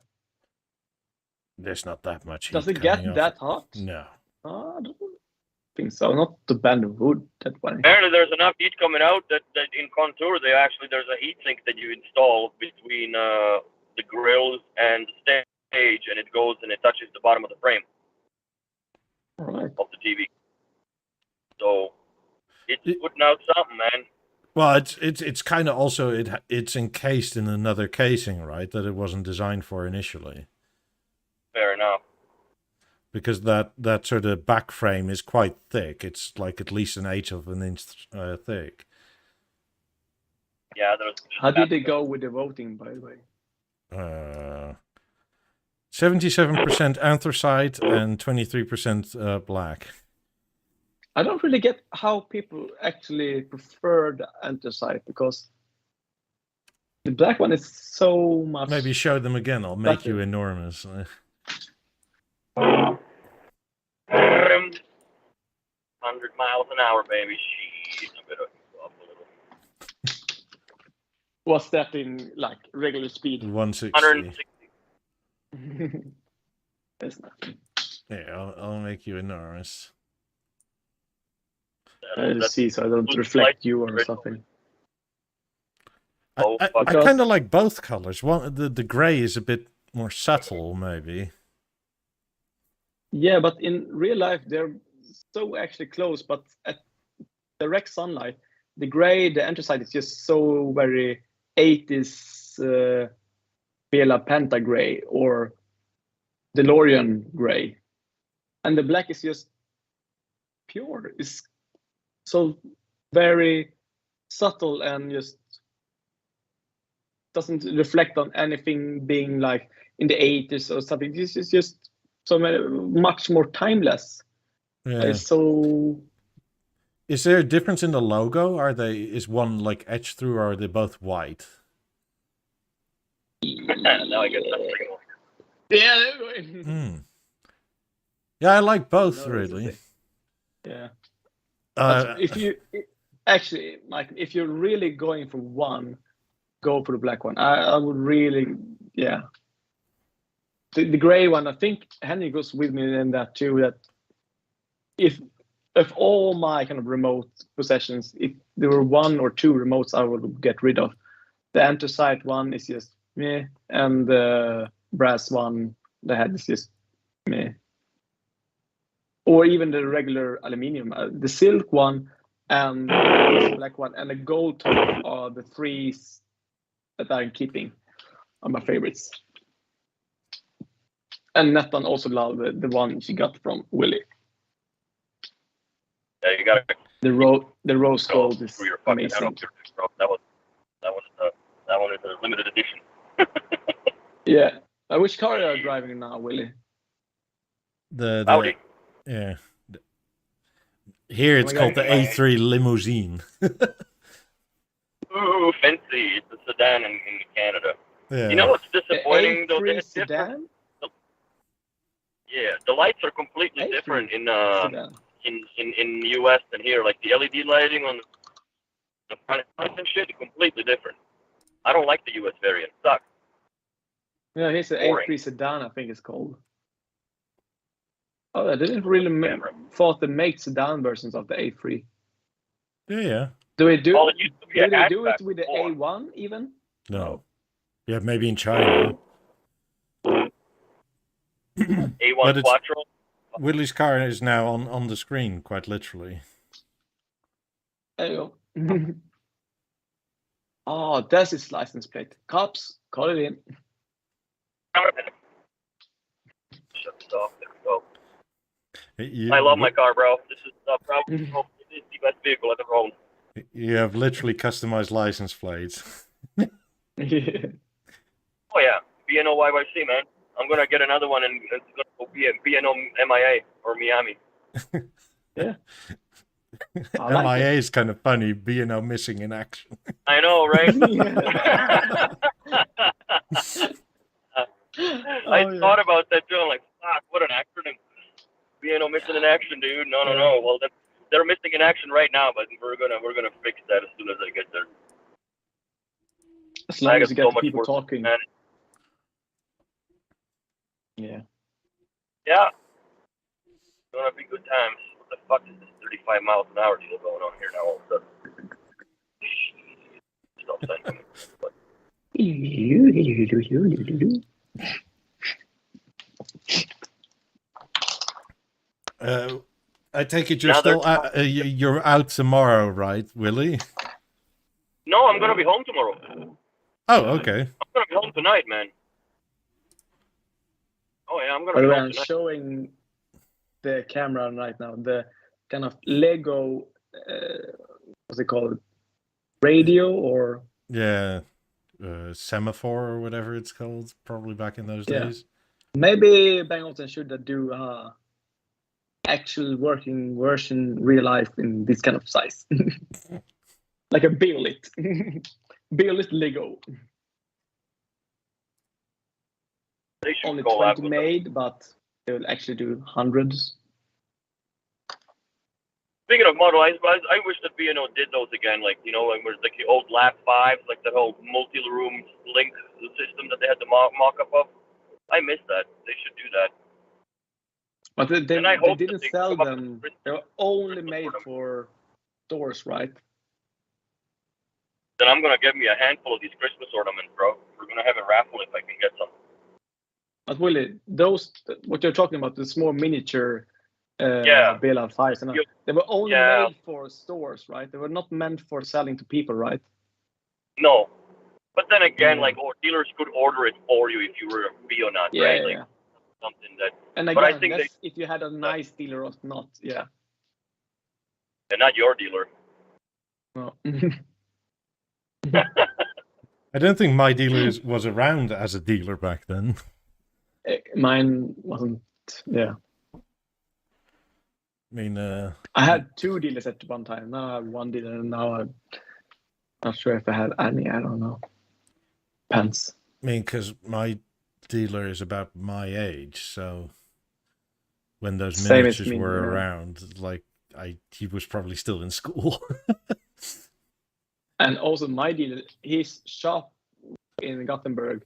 There's not that much heat.
Does it get
coming off
that
it.
hot?
No.
I don't think so. Not to bend the wood that way.
Apparently, there's enough heat coming out that in Contour, there's a heat sink that you install between the grills and the stage, and it goes and it touches the bottom of the frame
All right.
of the TV. So it's putting out something, man.
Well, it's kind of also it's encased in another casing, right? That it wasn't designed for initially.
Fair enough.
Because that sort of back frame is quite thick. It's like at least 1/8 of an inch thick.
Yeah.
How did they go with the voting, by the way?
77% anthracite and 23% black.
I don't really get how people actually prefer the anthracite because the black one is so much.
Maybe show them again. I'll make
better.
you enormous.
100 miles an hour, baby. She's a bit off a little.
What's that in like regular speed?
160.
160.
That's nothing.
Yeah, I'll make you enormous.
Let's see, so I don't reflect you or something.
I kind of like both colors. The gray is a bit more subtle, maybe.
Yeah, but in real life they're so actually close. But at direct sunlight, the gray, the anthracite is just so very 80s Beolab Penta gray or DeLorean gray, and the black is just pure. It's so very subtle and just doesn't reflect on anything being like in the 80s or something. This is just so much more timeless.
Yeah.
It's so.
Is there a difference in the logo? Is one like etched through, or are they both white?
Now I get that.
Yeah.
Yeah, I like both
No,
really.
Yeah.
Uh,
If you actually, like, if you're really going for one, go for the black one. I would really, yeah. The gray one, I think Henry goes with me in that too. That if all my kind of remote possessions, if there were one or two remotes, I would get rid of. The Anthracite one is just meh, and the brass one, the head is just meh. Or even the regular aluminium, the silk one, and the black one, and the gold top are the three that I'm keeping. Are my favorites. And Nathan also loved the one she got from Willie.
Yeah, you got
the rose gold is
your fucking head
amazing.
up your throat. That one is a limited edition.
Yeah. Which car are you driving now, Willie?
the
Audi.
Yeah. Here it's called the A3 limousine.
Ooh, fancy! It's a sedan in Canada.
Yeah.
You know what's disappointing though?
A3
It's different.
sedan?
Yeah, the lights are completely
A3
different
sedan.
in the US than here. Like the LED lighting on the front and shit is completely different. I don't like the US variant. It sucks.
Yeah, here's an
Boring.
A3 sedan, I think it's called. Oh, I didn't really thought they make sedan versions of the A3.
Yeah.
Do we do?
Well, it used to be
Do
a
they do it
hatchback
with the
before.
A1 even?
No. Yeah, maybe in China.
A1
But it's-
Quattro.
Willie's car is now on the screen, quite literally.
There you go. Oh, that's his license plate. Cops, call it in.
Shut it off. There we go.
You,
I love my car, bro. This is probably the best vehicle I've ever owned.
You have literally customized license plates.
Yeah.
Oh yeah, BNO YYC, man. I'm gonna get another one, and it's gonna be BNO MIA or Miami.
Yeah. I like
MIA is kind of funny, B&O missing in action.
I know, right? I thought about that too. I'm like, fuck, what an acronym. BNO missing in action, dude. No. Well, they're missing in action right now, but we're gonna fix that as soon as I get there.
As long as you
got
get
so much
people
work,
talking.
man.
Yeah.
Yeah. It's gonna be good times. What the fuck is this 35 miles an hour deal going on here now all of a sudden? Stop saying
I take it you're out tomorrow, right, Willie?
No, I'm gonna be home tomorrow.
Oh, okay.
I'm gonna be home tonight, man. Oh yeah, I'm gonna
By
be
the way,
home
I'm
tonight.
showing the camera right now the kind of Lego, what's it called? Radio or
Yeah, semaphore or whatever it's called, probably back in those days.
maybe Bang Olufsen should do actual working version real life in this kind of size. Like a Beolit. Beolit Lego.
They should
Only
collab
20
with
made, but they will actually do hundreds.
Speaking of Model I wish that B&O did those again, like, you know, like the old Lab 5s, like the whole multi-room link system that they had the mock-up of. I miss that. They should do that.
But they
And I hope that
didn't
they
sell
come up
them.
with
They were only
Christmas
made
ornament.
for stores, right?
Then I'm gonna get me a handful of these Christmas ornaments, bro. We're gonna have a raffle if I can get some.
But Willie, those what you're talking about, the small miniature Beolab 5s, and they were only made for stores, right? They were not meant for selling to people, right?
No, But then again,
Yeah.
like, dealers could order it for you if you were a Beo nut,
Yeah,
right?
yeah,
Like
yeah.
something that.
And
But I
again,
think
that's if you had a nice dealer or not. Yeah.
they're not your dealer.
No.
I don't think my dealer was around as a dealer back then.
Mine wasn't. Yeah.
I mean,
I had 2 dealers at one time. Now I have 1 dealer, and now I'm not sure if I had any. I don't know. Pants.
because my dealer is about my age, so when those
Same as
miniatures
me,
were
yeah.
around, like he was probably still in school.
And also my dealer, his shop in Gothenburg,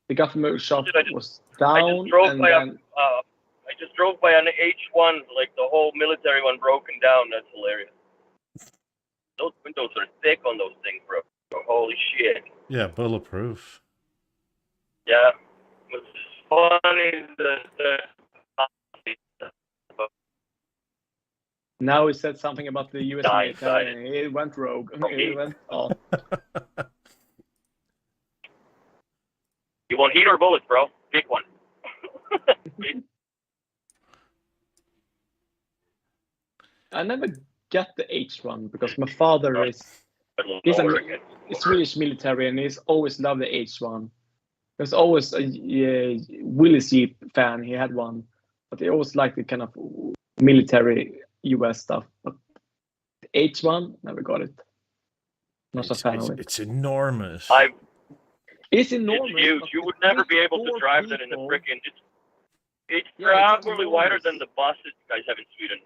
the Gothenburg shop was down,
drove
and
by
then
I just drove by an H1, like the whole military one broken down. That's hilarious. Those windows are thick on those things, bro. Holy shit.
Yeah, bulletproof.
Yeah. What's funny that
now he said something about the US
Die
military,
inside
and it went rogue.
Okay.
It went off.
you want heat or bullets, bro? Pick one.
I never get the H1 because my father he's a Swedish military, and he's always loved the H1. There's always a Willie Jeep fan. He had one, but he always liked the kind of military US stuff. But the H1, never got it. Not a fan of it.
It's enormous.
It's enormous.
It's huge. You would never be able to drive that in the frickin'. It's
Yeah,
probably wider than the buses you guys have in Sweden.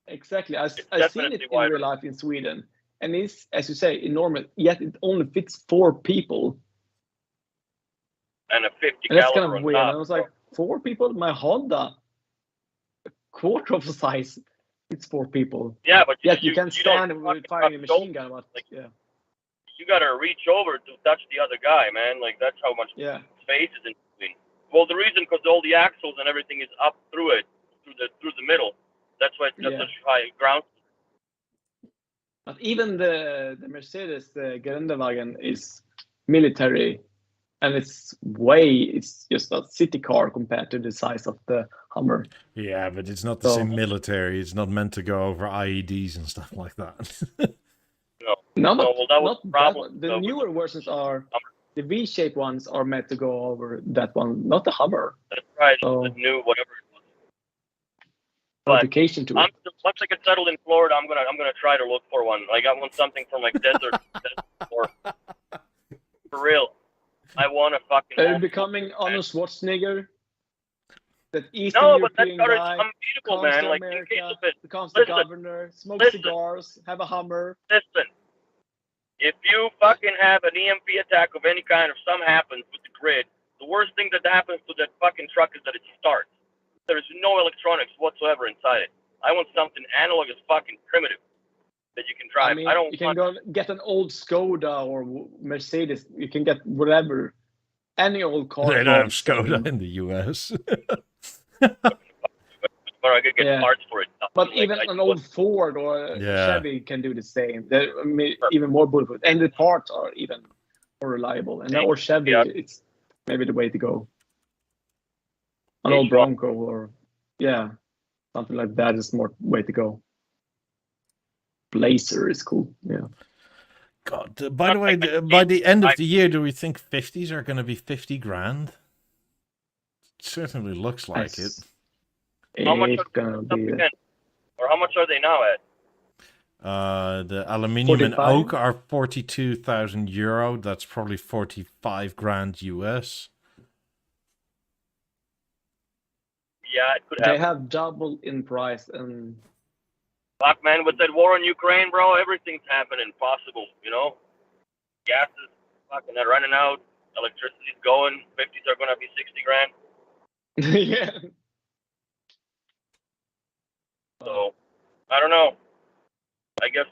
Exactly. I've seen
definitely
it in
wider.
real life in Sweden, and it's, as you say, enormous. Yet it only fits 4 people,
And a 50
and that's kind
caliber
of
on
weird.
top.
And I was like, 4 people? My Honda, a quarter of the size, it's 4 people.
Yeah, but
Yet you can
don't
stand with
fucking
firing a machine
don't-
gun. But
like-
yeah,
You gotta reach over to touch the other guy, man. Like, that's how much
yeah.
space is in between. Well, the reason, because all the axles and everything is up through it, through the middle. That's why it's got
Yeah.
such high ground.
But even the Mercedes, the Geländewagen, is military, and it's just a city car compared to the size of the Hummer.
Yeah, but it's not the same military. It's not meant to go over IEDs and stuff like that.
No, but
well, that was
not
the
that
problem.
one. The newer versions are the V-shaped ones are meant to go over that one, not the Hummer.
That's right.
So-
The new whatever it was. But
Modification to it.
once I get settled in Florida, I'm gonna try to look for one. Like, I want something from like desert or for real. I want a fucking.
Are you
home
becoming
man.
Arnold Schwarzenegger? That Eastern
No, but
European
that's
guy
unbeatable,
comes
man.
to
Like, in case
America,
of it,
becomes the
listen,
governor, smokes
listen.
cigars, have a Hummer.
listen. If you fucking have an EMP attack of any kind, or something happens with the grid, the worst thing that happens to that fucking truck is that it starts. There is no electronics whatsoever inside it. I want something analog as fucking primitive that you can drive.
I mean,
don't
you can
want.
go get an old Skoda or Mercedes. You can get whatever, any old car.
They don't have Skoda in the US.
Or I could get
Yeah.
parts for it.
But
Like,
even
I
an
do
old Ford or a
Yeah.
Chevy can do the same. They're even more bulletproof, and the parts are even more reliable. And or Chevy,
Yeah.
it's maybe the way to go. An
Yeah,
old
sure.
Bronco or something like that is more way to go. Blazer is cool. Yeah.
God, by the way, by the end of the year, do we think 50s are going to be 50 grand? It certainly looks like it.
How much
It's
are
gonna
they
be
again? Or how much are they now at?
The aluminium and
45?
oak are 42,000 euro. That's probably 45 grand US.
Yeah, it could
they
happen.
have doubled in price, and
Fuck, man, with that war in Ukraine, bro, everything's happening possible, you know? Gas is fucking running out. Electricity's going. 50s are going to be 60 grand.
yeah.
So, I don't know. I guess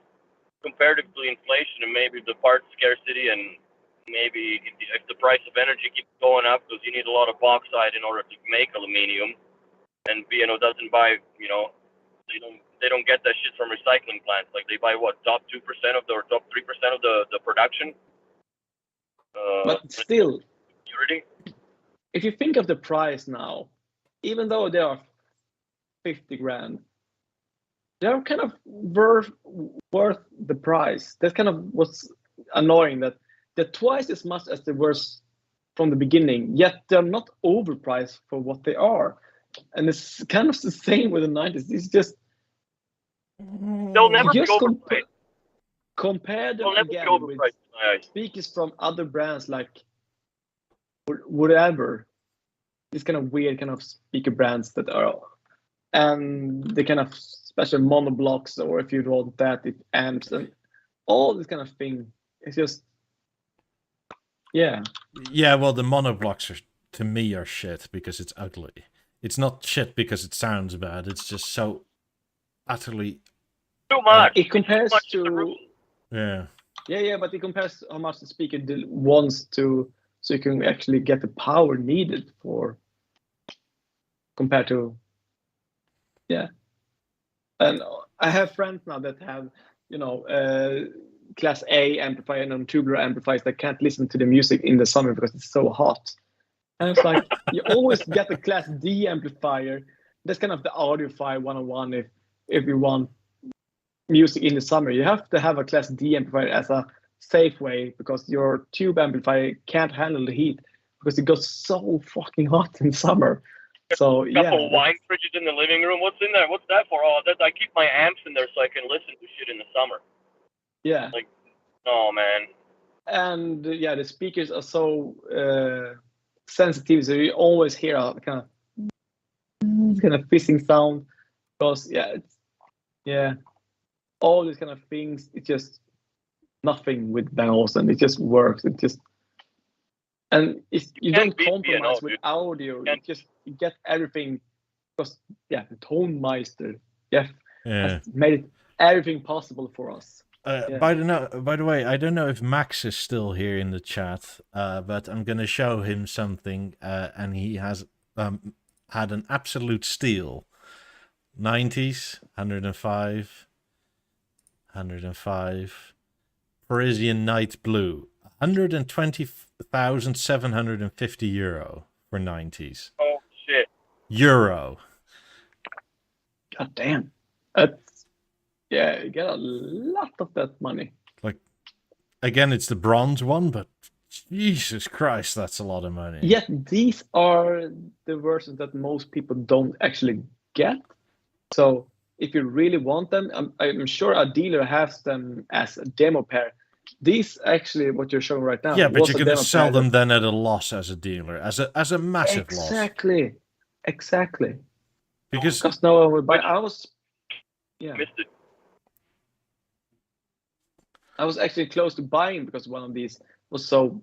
comparatively inflation and maybe the parts scarcity and maybe if the price of energy keeps going up because you need a lot of bauxite in order to make aluminium, and B&O doesn't buy, they don't get that shit from recycling plants. Like, they buy what, top 2% of the or top 3% of the production.
But still,
security.
if you think of the price now, even though they are 50 grand, they're kind of worth the price. That's kind of what's annoying, that they're twice as much as they were from the beginning, yet they're not overpriced for what they are. And it's kind of the same with the 90s. It's just
They'll never be
just
overpriced.
compare them
They'll never be
again with
overpriced in my eyes.
speakers from other brands like whatever. These kind of weird kind of speaker brands that are, and the kind of special monoblocks, or if you want that, it amps and all this kind of thing. It's just, yeah.
Yeah, well, the monoblocks are, to me, are shit because it's ugly. It's not shit because it sounds bad. It's just so utterly.
Too much.
It compares
Too much
to
in the room.
Yeah.
Yeah, but it compares how much the speaker wants to, so you can actually get the power needed for, compared to, yeah. And I have friends now that have, class A amplifier and tubular amplifiers that can't listen to the music in the summer because it's so hot. And it's like, you always get the class D amplifier. That's kind of the audiophile 101 if you want music in the summer. You have to have a class D amplifier as a safe way, because your tube amplifier can't handle the heat because it goes so fucking hot in summer. So yeah.
Couple wine fridges in the living room. What's in there? What's that for? Oh, I keep my amps in there so I can listen to shit in the summer.
Yeah.
Like, oh man.
And yeah, the speakers are so sensitive, so you always hear a kind of hissing sound, because all these kind of things. It's just nothing with Van Olsen. It just works. It just, and if you don't compromise with audio, you get everything, because the Tonmeister has made everything possible for us.
By the way, I don't know if Max is still here in the chat, but I'm gonna show him something, and he has had an absolute steal. 90s, 105, Parisian Night Blue, 120,750 euro for 90s.
Oh shit.
Euro.
God damn. Yeah, you get a lot of that money.
Like, again, it's the bronze one, but Jesus Christ, that's a lot of money.
Yet these are the versions that most people don't actually get. So if you really want them, I'm sure a dealer has them as a demo pair. These actually, what you're showing right now.
Yeah, but you're going to sell them then at a loss as a dealer, as a massive loss.
Exactly.
Because
no one would buy. I was actually close to buying, because one of these was so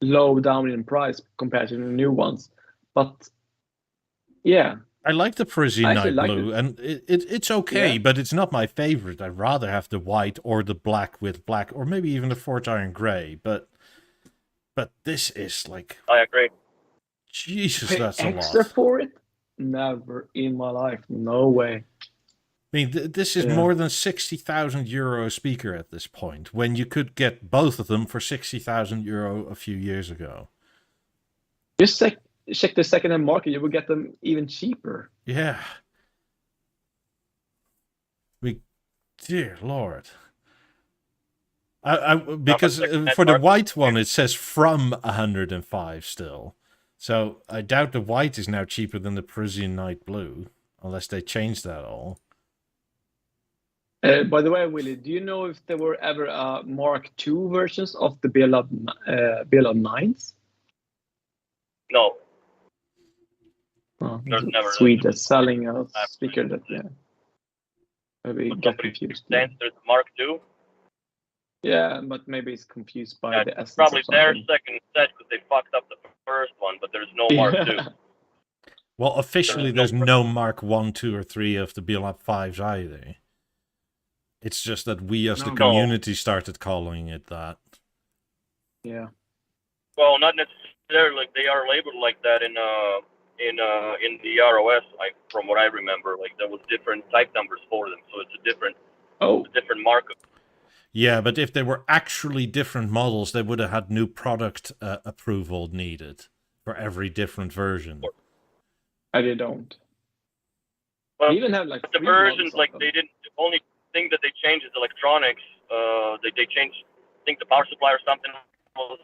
low down in price compared to the new ones. But yeah,
I like the Parisian Night Blue, and it's okay, but it's not my favorite. I'd rather have the white or the black with black, or maybe even the Forge Iron Grey. But this is like,
I agree.
Jesus, that's a lot.
Extra for it? Never in my life. No way.
I mean, this is more than 60,000 euro a speaker at this point, when you could get both of them for 60,000 euro a few years ago.
Just check the second-hand market. You will get them even cheaper.
Yeah. Dear Lord. Because for the white one, it says from 105 still. So I doubt the white is now cheaper than the Parisian Night Blue, unless they changed that all.
By the way, Willie, do you know if there were ever Mark II versions of the Beolab 9s?
No.
Oh,
There's never
Sweden that's selling a speaker that maybe got confused.
There's Mark II.
Yeah, but maybe it's confused by the essence.
Probably their second set because they fucked up the first one, but there's no Mark II.
Well, officially, there's no Mark 1, 2, or 3 of the Beolab 5s either. It's just that we, as the community, started calling it that.
Yeah.
Well, not necessarily. Like, they are labeled like that in the ROS. Like, from what I remember, like there was different type numbers for them, so it's a different markup.
Yeah, but if they were actually different models, they would have had new product approval needed for every different version.
And they don't.
Well,
They even have like
the
3
versions,
models
like
of
they
them.
didn't. The only thing that they changed is electronics. They changed, I think, the power supply or something was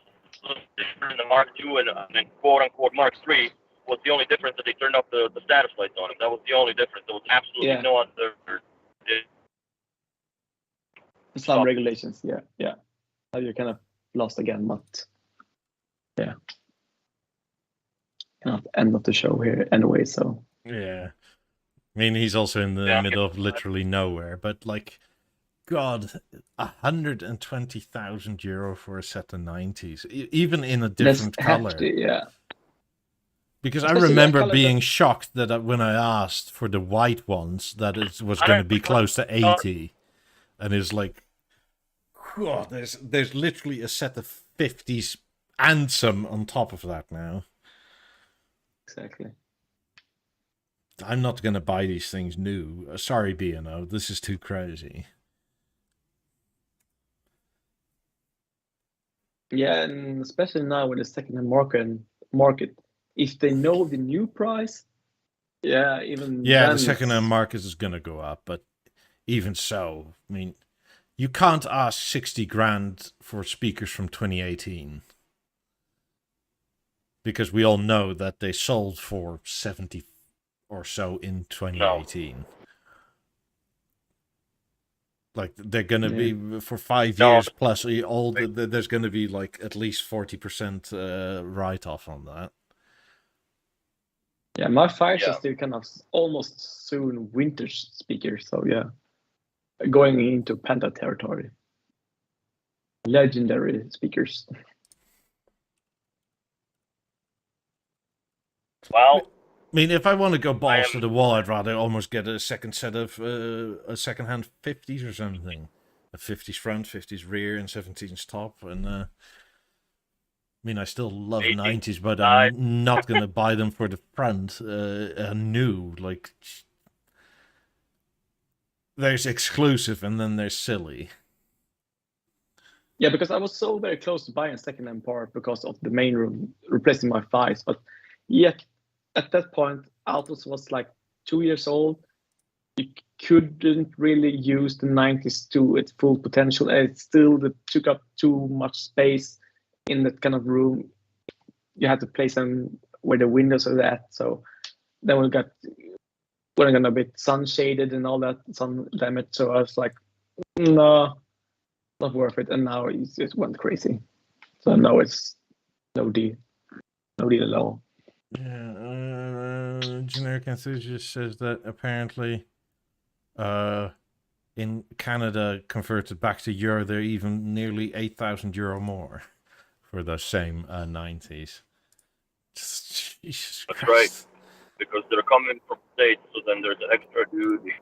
different in the Mark II and quote unquote Mark III was the only difference that they turned up the status lights on them. That was the only difference. There was absolutely
Yeah.
no other.
Some regulations, yeah. Now you're kind of lost again, but yeah. Kind of end of the show here anyway, so.
Yeah. I mean, he's also in the middle of literally nowhere, but like, God, 120,000 euro for a set of 90s, even in a different
That's
color.
hefty, yeah.
Because
Especially
I remember
color
being shocked that when I asked for the white ones, that it was going to be close to 80. And it's like, God, there's literally a set of 50s and some on top of that now.
Exactly.
I'm not going to buy these things new. Sorry, B&O, this is too crazy.
Yeah, and especially now with the second-hand market, if they know the new price, yeah, even
Yeah,
then
the second-hand market is going to go up, but even so, I mean, you can't ask 60 grand for speakers from 2018. Because we all know that they sold for 70 or so in 2018. No. Like, they're going to be, for 5 years plus, there's going to be like at least 40% write-off on that.
Yeah, my fires are still kind of almost soon vintage speakers, so yeah. Going into Panda territory. Legendary speakers.
Well,
I mean, if I want to go balls to the wall, I'd rather almost get a second set of a second-hand 50s or something. A 50s front, 50s rear, and 17s top. And I mean, I still love 90s, but I'm not going to buy them for the front new. Like, there's exclusive, and then there's silly.
Yeah, because I was so very close to buying a second-hand part because of the main room replacing my fives, but yet at that point, Altos was like 2 years old. You couldn't really use the 90s to its full potential. And it still took up too much space in that kind of room. You had to place them where the windows are at. So then we got a bit sun shaded and all that sun damage. So I was like, no, not worth it. And now it just went crazy. So now it's no deal at all.
Yeah, Generic Enthusiast says that apparently in Canada, converted back to euro, they're even nearly 8,000 euro more for those same 90s. Jesus Christ.
That's right, because they're coming from States, so then there's an extra duty.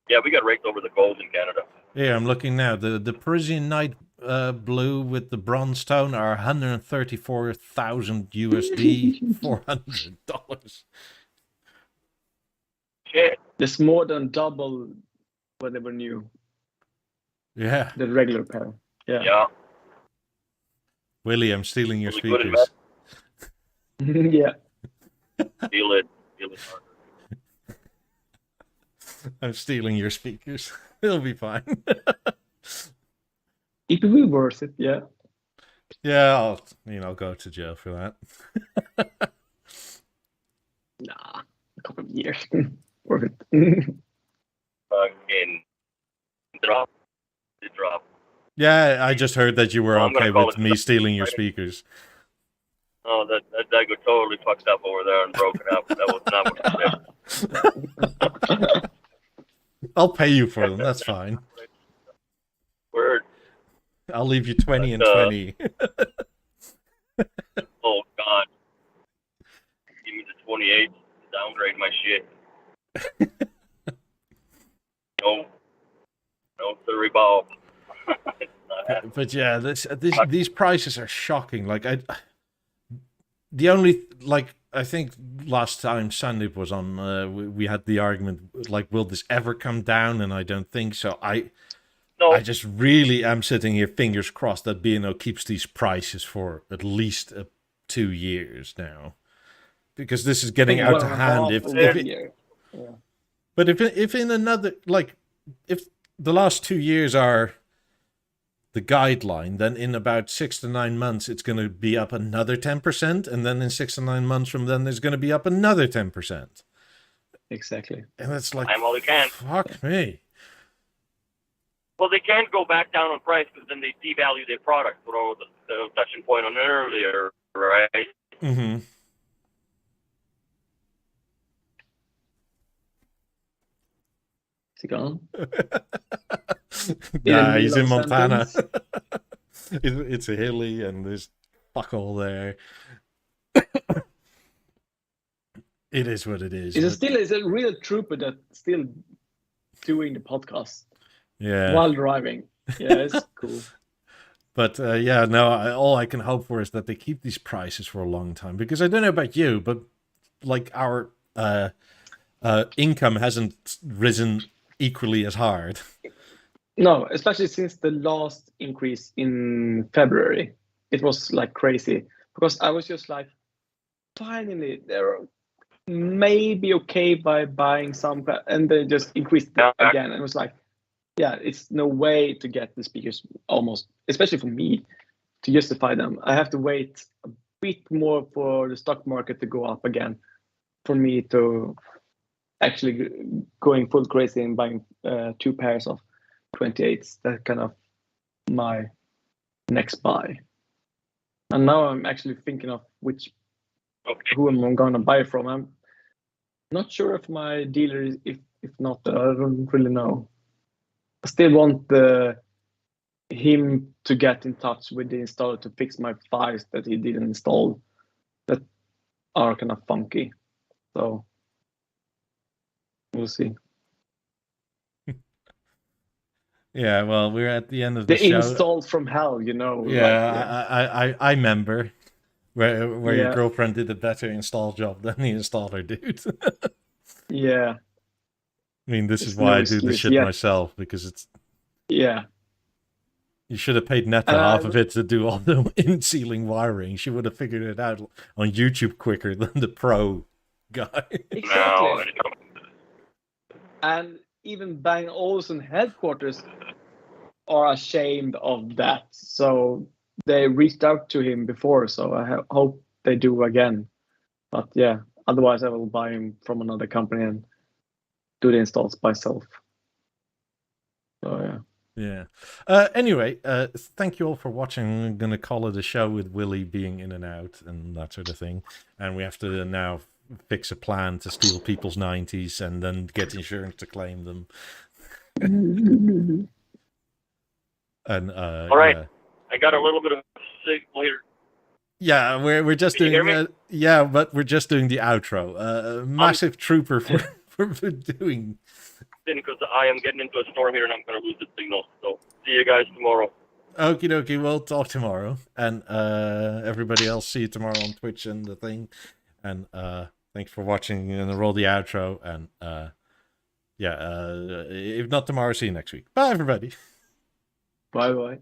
Yeah, we got raked over the coals in Canada.
Yeah, I'm looking now. The Parisian Night Blue with the bronze tone are 134,000 USD, $400.
Shit.
There's more than double what they were new.
Yeah.
The regular pair.
Yeah.
Willie, I'm stealing your speakers.
Yeah.
Steal it harder.
I'm stealing your speakers. It'll be fine.
It will be worth it, yeah.
Yeah, I'll go to jail for that.
Nah, a couple of years. Worth it.
Fucking drop.
Yeah, I just heard that you were okay with me stealing your speakers.
Oh, that got totally fucked up over there and broken up. That was not what I said.
I'll pay you for them. That's fine.
Word.
I'll leave you 20 and 20.
Oh, God. Give me the 28. Downgrade my shit. No, sorry, Bob.
But yeah, these prices are shocking. Like I think last time Sandeep was on, we had the argument like, will this ever come down? And I don't think so.
No,
I just really am sitting here, fingers crossed, that B&O keeps these prices for at least 2 years now, because this is getting
I
out
think
of
1.5
hand.
or
If
1 year. Yeah.
But if in another, like, if the last 2 years are the guideline, then in about 6 to 9 months it's going to be up another 10%, and then in 6 to 9 months from then there's going to be up another 10%.
Exactly.
And it's like,
well, they can.
fuck me.
Well, they can't go back down on price because then they devalue their product. What I was touching point on earlier, right?
Mm-hmm.
Is he gone?
Nah, he's in
middle of a
Montana.
sentence?
It's a hilly and there's fuck all there. It is what it is.
Is a real trooper that's still doing the podcast
Yeah.
while driving. Yeah, it's cool.
But yeah, no, all I can hope for is that they keep these prices for a long time, because I don't know about you, but like our income hasn't risen equally as hard.
No, especially since the last increase in February. It was like crazy because I was just like, finally, they're maybe okay by buying some, and they just increased it again. And it was like, yeah, it's no way to get the speakers almost, especially for me, to justify them. I have to wait a bit more for the stock market to go up again for me to actually going full crazy and buying 2 pairs of 28s. That's kind of my next buy. And now I'm actually thinking of who I'm going to buy from. I'm not sure if my dealer is, if not, I don't really know. I still want him to get in touch with the installer to fix my files that he didn't install that are kind of funky. So we'll see.
Yeah, well, we're at the end of the
The
show.
installs from hell, you know.
Yeah, I remember where
Yeah.
your girlfriend did a better install job than the installer dude.
Yeah.
I mean, this is
It's
why
no
I do the
excuse,
shit
yeah.
myself, because it's,
Yeah.
you should have paid Netta half of it to do all the in-ceiling wiring. She would have figured it out on YouTube quicker than the pro guy.
Exactly. And even Bang Olufsen headquarters are ashamed of that. So they reached out to him before. So I hope they do again. But yeah, otherwise I will buy him from another company and do the installs myself. So yeah.
Yeah. Anyway, thank you all for watching. I'm going to call it a show with Willie being in and out and that sort of thing. And we have to now fix a plan to steal people's 90s and then get insurance to claim them. And
all right.
yeah.
I got a little bit of signal here.
Yeah, we're just
Can you
doing
hear me?
yeah, but we're just doing the outro. Massive trooper for doing.
Because I am getting into a storm here and I'm going to lose the signal. So see you guys tomorrow.
Okie dokie, we'll talk tomorrow. And everybody else, see you tomorrow on Twitch and the thing. And thanks for watching, and roll the outro. And yeah, if not tomorrow, see you next week. Bye, everybody.
Bye bye.